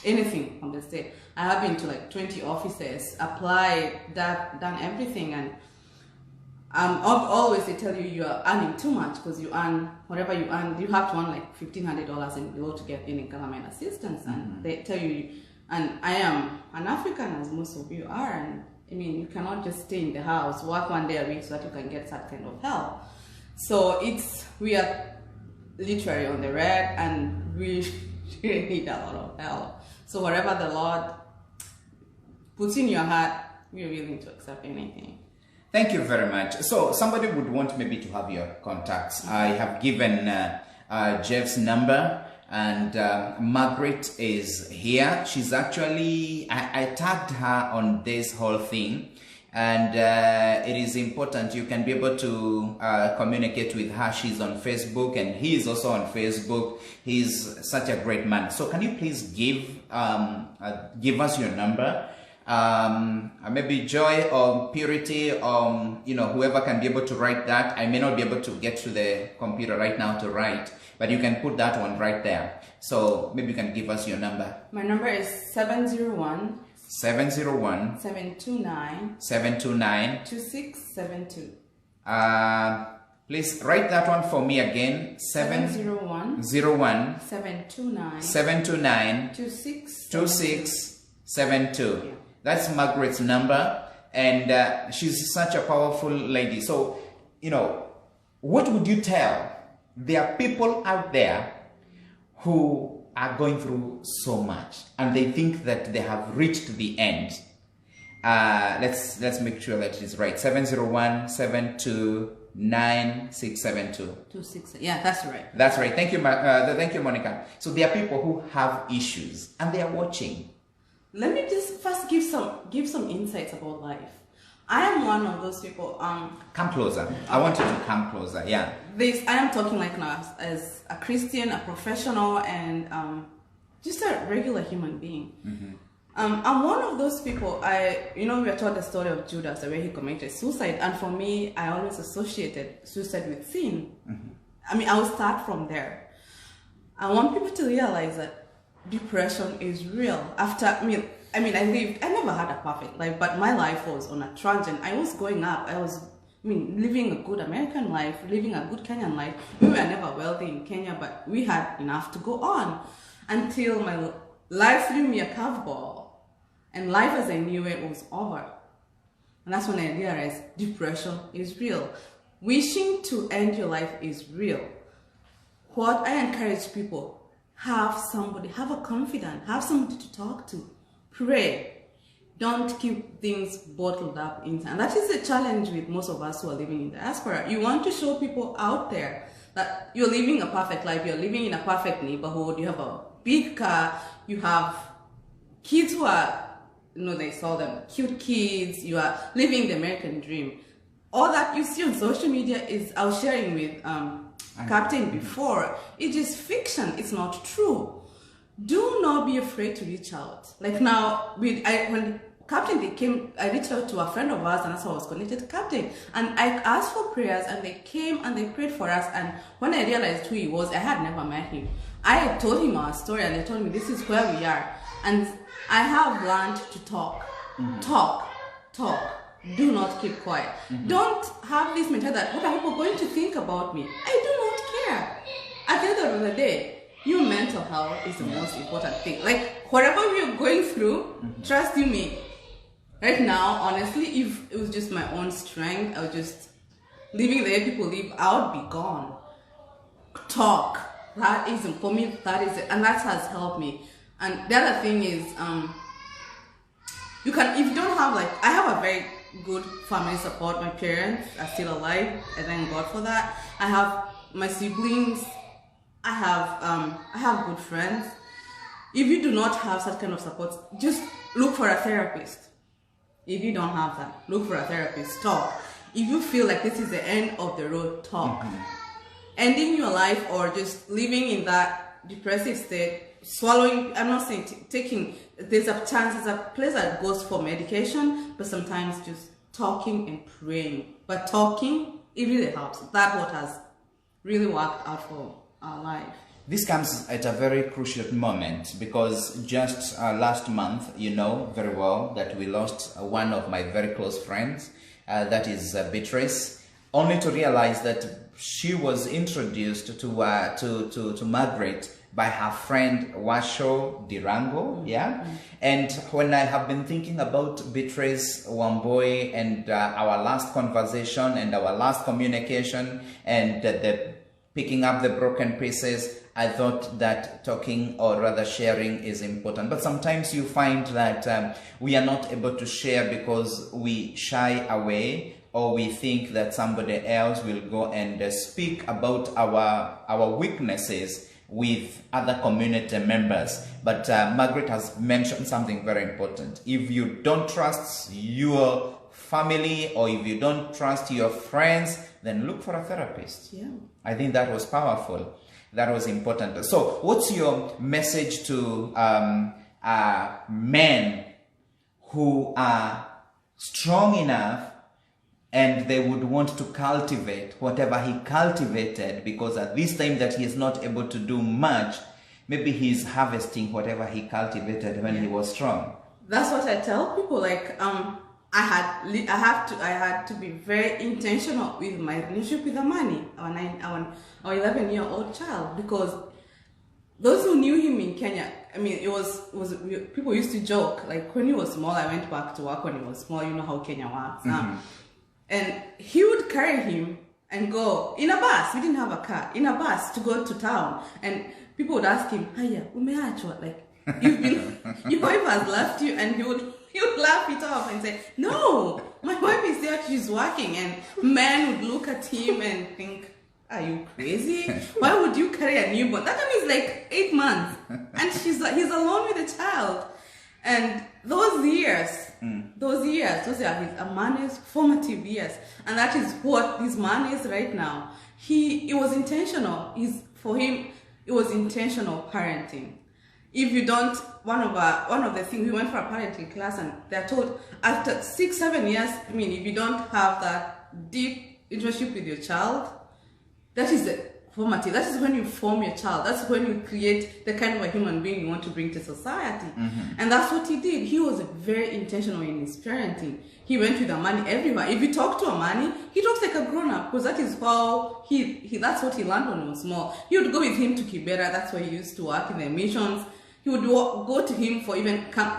anything from the state. I have been to like 20 offices, applied, done everything, and always they tell you are earning too much, because you earn whatever you earn. You have to earn like $1,500 and below to get any government assistance, and they tell you. And I am an African, as most of you are, and I mean, you cannot just stay in the house, work 1 day a week so that you can get that kind of help. So we are literally on the red, and we really need a lot of help. So whatever the Lord puts in your heart, we're willing to accept anything. Thank you very much. So somebody would want maybe to have your contacts. I have given Jeff's number, and Margaret is here. She's actually, I tagged her on this whole thing, and it is important. You can be able to communicate with her. She's on Facebook, and he is also on Facebook. He's such a great man. So can you please give us your number? Maybe Joy or Purity, or whoever can be able to write that. I may not be able to get to the computer right now to write, but you can put that one right there. So maybe you can give us your number. My number is 701 729 2672. Please write that one for me again. 701 729 2672. Yeah. That's Margaret's number, and she's such a powerful lady. So, what would you tell? There are people out there who are going through so much, and they think that they have reached the end. Let's make sure that it is right. 701 729 672. Yeah, that's right. That's right. Thank you, thank you, Monica. So there are people who have issues, and they are watching. Let me just first give some insights about life. I am one of those people. Come closer. I want you to come closer. Yeah. I am talking like now as a Christian, a professional, and just a regular human being. I'm one of those people. We were taught the story of Judas, the way he committed suicide, and for me, I always associated suicide with sin. I will start from there. I want people to realize that depression is real. I never had a perfect life, but my life was on a tangent. I was going up. I was living a good American life, living a good Kenyan life. We were never wealthy in Kenya, but we had enough to go on until my life threw me a curveball, and life as I knew it was over. And that's when I realized depression is real. Wishing to end your life is real. What I encourage people, have a confidant, have somebody to talk to, pray. Don't keep things bottled up inside. And that is the challenge with most of us who are living in the diaspora. You want to show people out there that you're living a perfect life, you're living in a perfect neighborhood, you have a big car, you have kids who are, they saw them, cute kids, you are living the American dream. All that you see on social media I was sharing with Captain before, it is fiction, it's not true. Do not be afraid to reach out. Like now, when Captain came, I reached out to a friend of ours, and that's how I was connected to Captain. And I asked for prayers, and they came and they prayed for us. And when I realized who he was, I had never met him. I told him our story, and they told me this is where we are. And I have learned to talk. Talk. Do not keep quiet. Don't have this mentality that what are people going to think about me? I do not care. At the end of the day, your mental health is the most important thing. Like whatever you're going through, trust you me. Right now, honestly, if it was just my own strength, I was just living the way people live, I would be gone. Talk. That is, for me, that is it. And that has helped me. And the other thing is, if you don't have I have a very good family support. My parents are still alive. I thank God for that. I have my siblings. I have good friends. If you do not have such kind of support, just look for a therapist. If you don't have that, look for a therapist. Talk. If you feel like this is the end of the road, talk. Ending your life or just living in that depressive state, swallowing, I'm not saying taking, there's a place that goes for medication, but sometimes just talking and praying. But talking, it really helps. That's what has really worked out for our life. This comes at a very crucial moment because just last month, you know very well that we lost one of my very close friends, that is Beatrice, only to realize that she was introduced to Margaret by her friend Washo Dirango, yeah? And when I have been thinking about Beatrice Wamboy and our last conversation and our last communication and the picking up the broken pieces, I thought that talking or rather sharing is important. But sometimes you find that we are not able to share because we shy away or we think that somebody else will go and speak about our weaknesses with other community members. But Margaret has mentioned something very important. If you don't trust your family, or if you don't trust your friends, then look for a therapist. Yeah. I think that was powerful. That was important. So what's your message to men who are strong enough and they would want to cultivate whatever he cultivated, because at this time that he is not able to do much, maybe he's harvesting whatever he cultivated when he was strong? That's what I tell people. Like, I had to be very intentional with my relationship with the money. Our 11-year-old child, because those who knew him in Kenya, I mean, people used to joke, like, when he was small, I went back to work when he was small. You know how Kenya works. And he would carry him and go in a bus. We didn't have a car. In a bus to go to town. And people would ask him, "Haya, umeachwa?" Like, your wife has left you, and he would laugh it off and say, "No, my wife is there, she's working." And men would look at him and think, "Are you crazy? Why would you carry a newborn? That time is like 8 months, and he's alone with a child." And those years, those are his Amane's formative years, and that is what this man is right now. It was intentional. For him, it was intentional parenting. If you don't, one of the things, we went for a parenting class, and they're told after 6-7 years, I mean, if you don't have that deep relationship with your child, that is the formative. That is when you form your child. That's when you create the kind of a human being you want to bring to society. And that's what he did. He was very intentional in his parenting. He went with the money everywhere. If you talk to a money, he talks like a grown-up, because that is how that's what he learned when he was small. He would go with him to Kibera. That's where he used to work in the missions. He would go to him for even camp.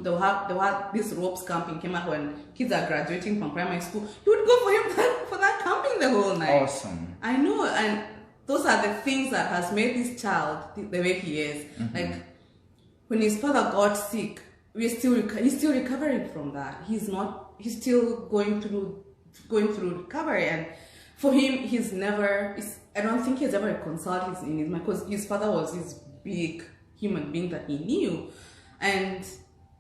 They'll have this ropes camp in Kenya when kids are graduating from primary school. He would go for him for that camping the whole night. Awesome. I know, and those are the things that has made this child the way he is. Like, when his father got sick, he's still recovering from that. He's still going through recovery, and for him, I don't think he's ever reconciled in his mind, because his father was this big human being that he knew. And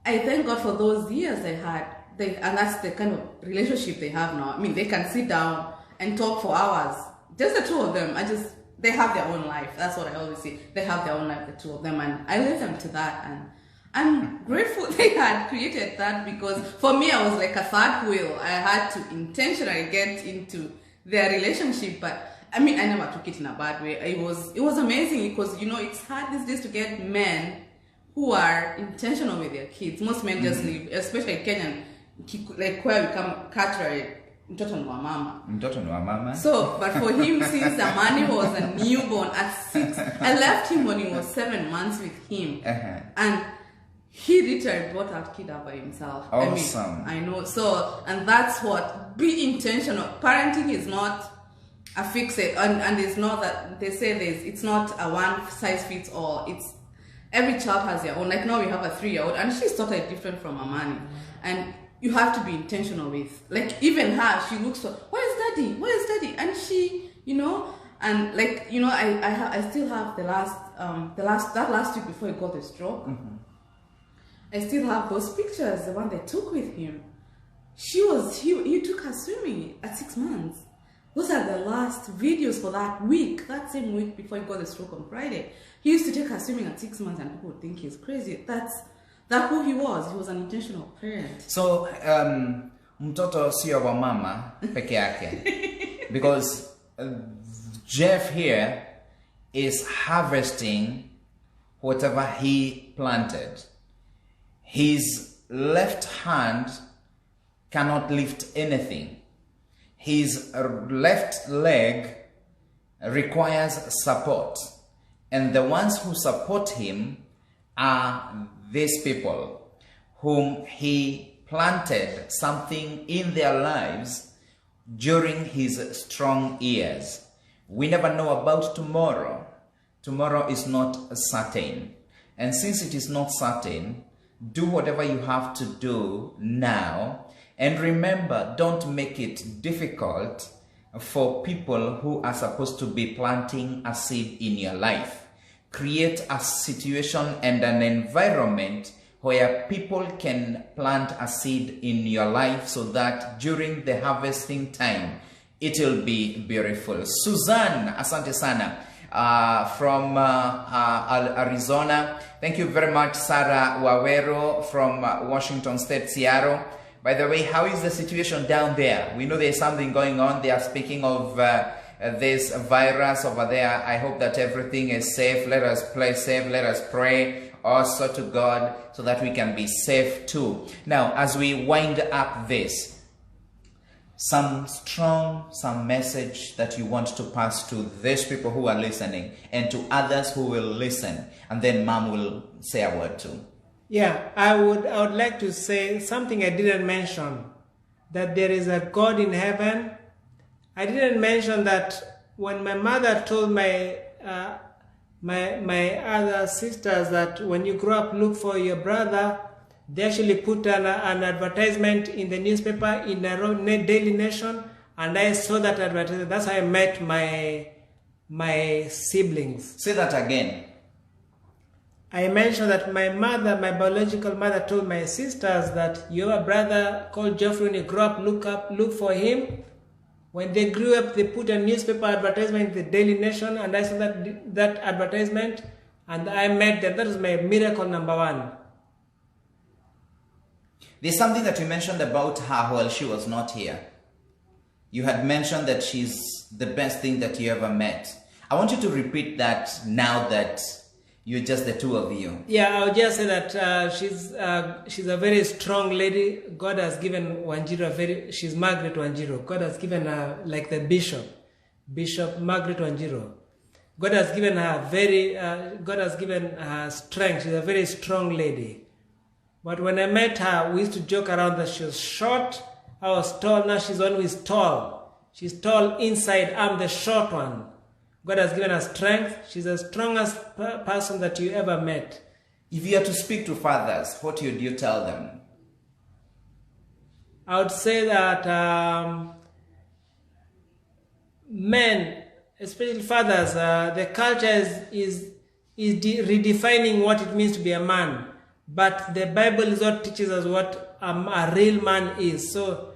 I thank God for those years they had. And that's the kind of relationship they have now. I mean, they can sit down and talk for hours. Just the two of them. They have their own life. That's what I always say. They have their own life, the two of them. And I led them to that. And I'm grateful they had created that, because for me, I was like a third wheel. I had to intentionally get into their relationship. But I mean, I never took it in a bad way. It was amazing, because, it's hard these days to get men who are intentional with their kids. Most men just leave, especially Kenyan, like where we come culturally, mtoto ni wa mama. So, but for him, since the money was a newborn at 6, I left him when he was 7 months with him, and he literally brought out kid up by himself. Awesome. I know. So, and that's what, be intentional. Parenting is not a fix-it, and it's not that they say this. It's not a one-size-fits-all. It's every child has their own. Like now we have a 3-year-old, and she's totally different from Amani, and you have to be intentional with. Like even her, she looks for, where's daddy? Where's daddy? And she, and like I still have the last week before he got the stroke. I still have those pictures, the one they took with him. He took her swimming at 6 months. Those are the last videos for that week, that same week before he got the stroke on Friday. He used to take her swimming at 6 months, and people would think he's crazy. That's who he was. He was an intentional parent. So, mtoto sio wa mama peke yake. Because Jeff here is harvesting whatever he planted. His left hand cannot lift anything. His left leg requires support. And the ones who support him are these people whom he planted something in their lives during his strong years. We never know about tomorrow. Tomorrow is not certain. And since it is not certain, do whatever you have to do now. And remember, don't make it difficult for people who are supposed to be planting a seed in your life. Create a situation and an environment where people can plant a seed in your life so that during the harvesting time, it will be beautiful. Suzanne, asante sana, from Arizona. Thank you very much. Sarah Wawero from Washington State, Seattle. By the way, how is the situation down there? We know there's something going on. They are speaking of this virus over there. I hope that everything is safe. Let us play safe. Let us pray also to God so that we can be safe too. Now, as we wind up this, some message that you want to pass to these people who are listening and to others who will listen, and then Mom will say a word too. Yeah, I would like to say something I didn't mention, that there is a God in heaven. I didn't mention that when my mother told my other sisters that when you grow up, look for your brother, they actually put an advertisement in the newspaper in the Daily Nation, and I saw that advertisement. That's how I met my siblings. Say that again. I mentioned that my biological mother told my sisters that you have a brother called Jeffrey. When you grow up, look for him. When they grew up, they put a newspaper advertisement in the Daily Nation, and I saw that advertisement, and I met them. That was my miracle number one. There's something that you mentioned about her while she was not here. You had mentioned that she's the best thing that you ever met. I want you to repeat that now that you're just the two of you. Yeah, I'll just say that she's a very strong lady. God has given Njeru she's Margaret Njeru. God has given her like the Bishop Margaret Njeru. God has given her strength. She's a very strong lady. But when I met her, we used to joke around that she was short, I was tall. Now she's always tall. She's tall inside, I'm the short one. God has given her strength. She's the strongest person that you ever met. If you are to speak to fathers, what would you tell them? I would say that men, especially fathers, the culture is redefining what it means to be a man. But the Bible is what teaches us what a real man is. So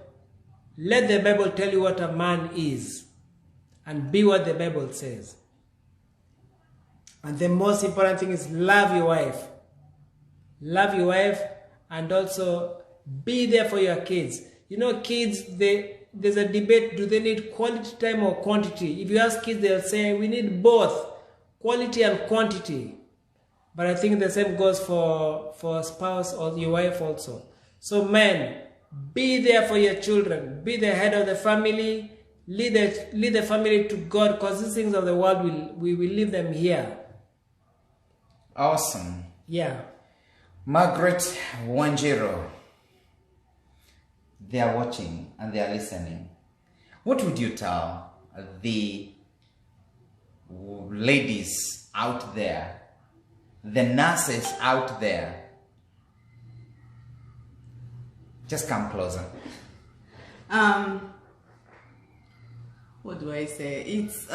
let the Bible tell you what a man is, and be what the Bible says. And the most important thing is love your wife. Love your wife, and also be there for your kids. You know, kids, there's a debate, do they need quality time or quantity? If you ask kids, they'll say, we need both, quality and quantity. But I think the same goes for a spouse or your wife also. So men, be there for your children. Be the head of the family. Lead the family to God, because these things of the world, we will leave them here. Awesome. Yeah. Margaret Njeru, they are watching and they are listening. What would you tell the ladies out there, the nurses out there? Just come closer. What do I say? It's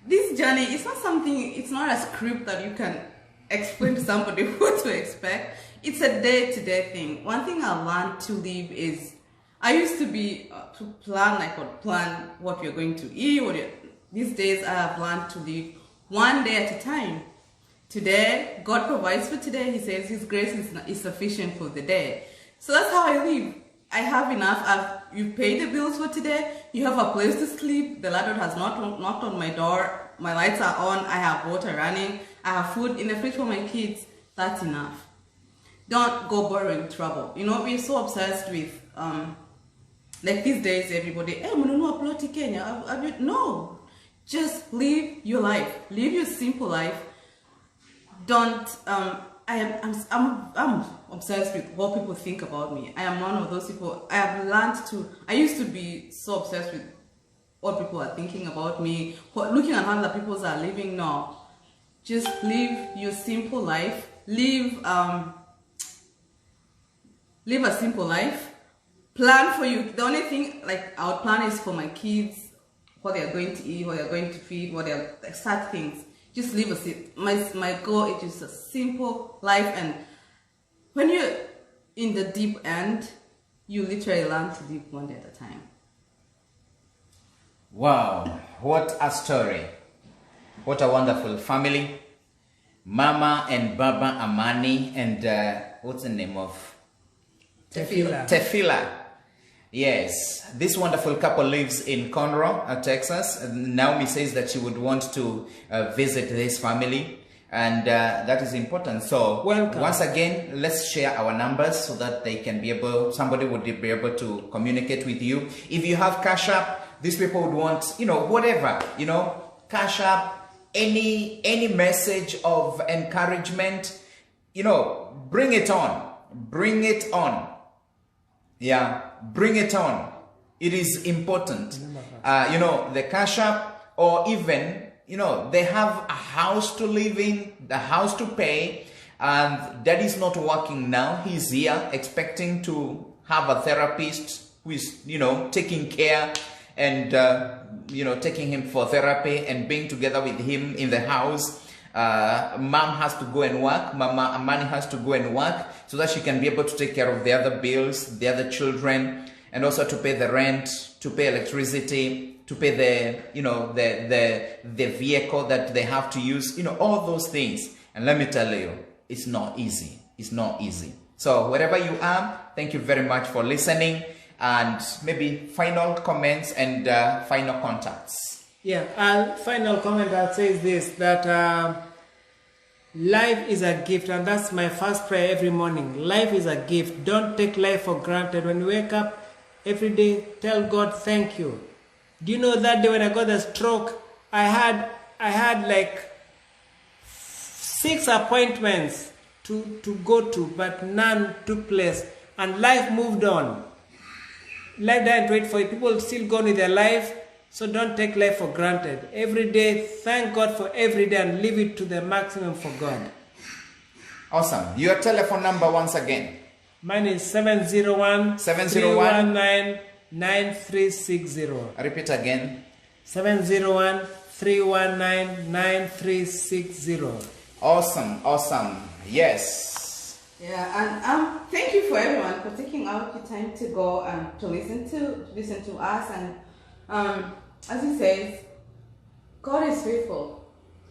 this journey, it's not something, it's not a script that you can explain to somebody what to expect. It's a day-to-day thing. One thing I learned to live is, I used to be to plan what you're going to eat. These days I have learned to live one day at a time. Today, God provides for today. He says His grace is sufficient for the day. So that's how I live. I have enough. You pay the bills for today. You have a place to sleep. The landlord has not knocked on my door. My lights are on. I have water running. I have food in the fridge for my kids. That's enough. Don't go borrowing trouble. You know, we're so obsessed with, like these days, everybody, hey, ploti Kenya. No, just live your life. Live your simple life. Don't, I'm obsessed with what people think about me. I am one of those people. I have learned to, I used to be so obsessed with what people are thinking about me, looking at how other people are living now. Just live your simple life. Live a simple life. plan for you. The only thing like I would plan is for my kids, what they are going to eat, what they are going to feed, what they are like, such things. Just leave us. My goal is just a simple life, and when you're in the deep end, you literally learn to live one day at a time. Wow, what a story. What a wonderful family. Mama and Baba Amani and what's the name of? Tefila. Yes, this wonderful couple lives in Conroe, Texas. Naomi says that she would want to visit this family, and that is important. So welcome. Once again, let's share our numbers so that they can be able, somebody would be able to communicate with you. If you have Cash App, these people would want, you know, whatever, you know, Cash App, any message of encouragement, you know, bring it on. Bring it on. Yeah, bring it on. It is important. You know, the Cash App, or even, you know, they have a house to live in, the house to pay, and Daddy's not working now. He's here expecting to have a therapist who is, you know, taking care and, you know, taking him for therapy and being together with him in the house. Mom has to go and work. Mama Amani has to go and work so that she can be able to take care of the other bills, the other children, and also to pay the rent, to pay electricity, to pay the, you know, the vehicle that they have to use, you know, all those things. And let me tell you, it's not easy. It's not easy. So wherever you are, thank you very much for listening, and maybe final comments and final contacts. Yeah, final comment that says this, that life is a gift, and that's my first prayer every morning. Life is a gift. Don't take life for granted. When you wake up every day, tell God thank you. Do you know that day when I got the stroke, I had like 6 appointments to go to, but none took place, and life moved on. Life didn't wait for you. People still go with their life. So don't take life for granted. Every day, thank God for every day and live it to the maximum for God. Awesome. Your telephone number once again. Mine is 701-319-9360. Repeat again. 701-319-9360. Awesome. Awesome. Yes. Yeah, and thank you for everyone for taking out your time to go and to listen to us. And as he says, God is faithful.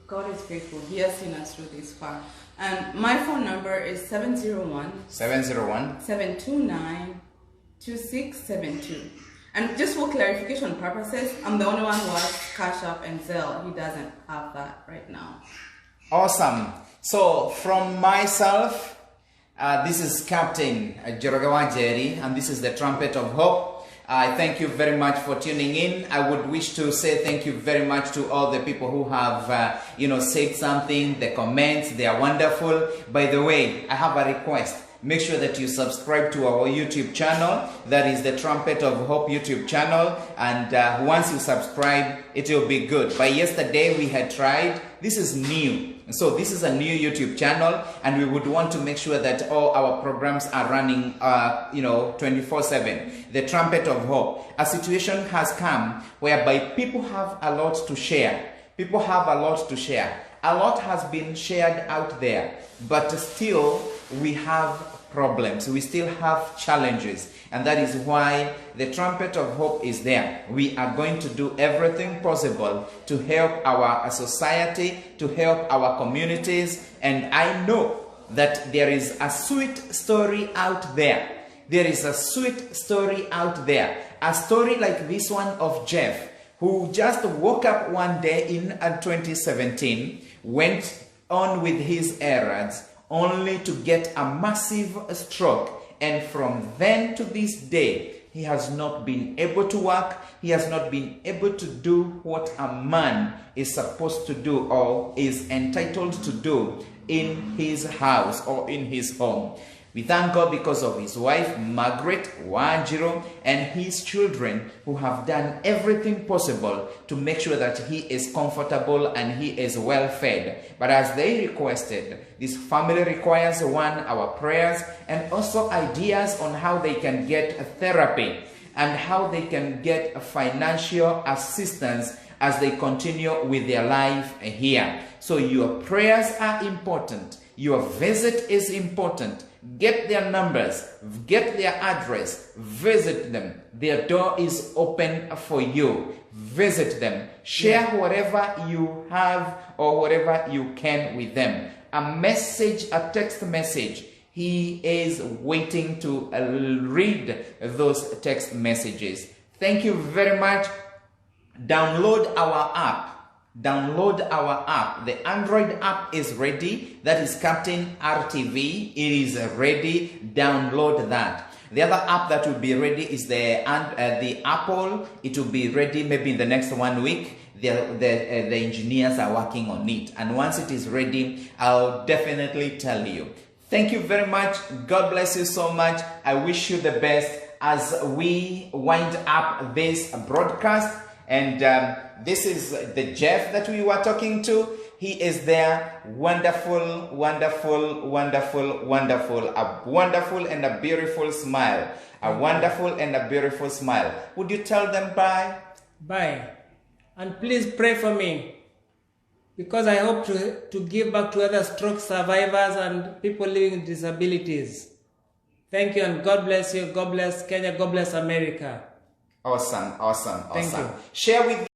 God is faithful. He has seen us through this far. And my phone number is 701-729-2672. And just for clarification purposes, I'm the only one who has Cash App and Zelle. He doesn't have that right now. Awesome. So from myself, this is Captain Njeru, and this is the Trumpet of Hope. I thank you very much for tuning in. I would wish to say thank you very much to all the people who have, you know, said something. The comments, they are wonderful. By the way, I have a request. Make sure that you subscribe to our YouTube channel. That is the Trumpet of Hope YouTube channel. And once you subscribe, it will be good. By yesterday, we had tried. This is new. So this is a new YouTube channel, and we would want to make sure that all our programs are running, you know, 24/7. The Trumpet of Hope. A situation has come whereby people have a lot to share. People have a lot to share. A lot has been shared out there, but still we have problems. We still have challenges, and that is why the Trumpet of Hope is there. We are going to do everything possible to help our society, to help our communities, and I know that there is a sweet story out there. There is a sweet story out there. A story like this one of Jeff, who just woke up one day in 2017, went on with his errands, only to get a massive stroke, and from then to this day he has not been able to work. He has not been able to do what a man is supposed to do or is entitled to do in his house or in his home. We thank God because of his wife, Margaret Njeru, and his children who have done everything possible to make sure that he is comfortable and he is well fed. But as they requested, this family requires our prayers and also ideas on how they can get therapy and how they can get financial assistance as they continue with their life here. So your prayers are important. Your visit is important. Get their numbers, get their address, visit them. Their door is open for you. Visit them. Share whatever you have or whatever you can with them. A message, a text message. He is waiting to read those text messages. Thank you very much. Download our app. Download our app. The Android app is ready. That is Captain RTV. It is ready. Download that. The other app that will be ready is the Apple. It will be ready maybe in the next 1 week. The engineers are working on it. And once it is ready, I'll definitely tell you. Thank you very much. God bless you so much. I wish you the best as we wind up this broadcast. And this is the Jeff that we were talking to. He is there. Wonderful, wonderful, wonderful, wonderful. A wonderful and a beautiful smile. A wonderful and a beautiful smile. Would you tell them bye? Bye. And please pray for me, because I hope to give back to other stroke survivors and people living with disabilities. Thank you, and God bless you. God bless Kenya. God bless America. Awesome, awesome, awesome. Thank you. Share with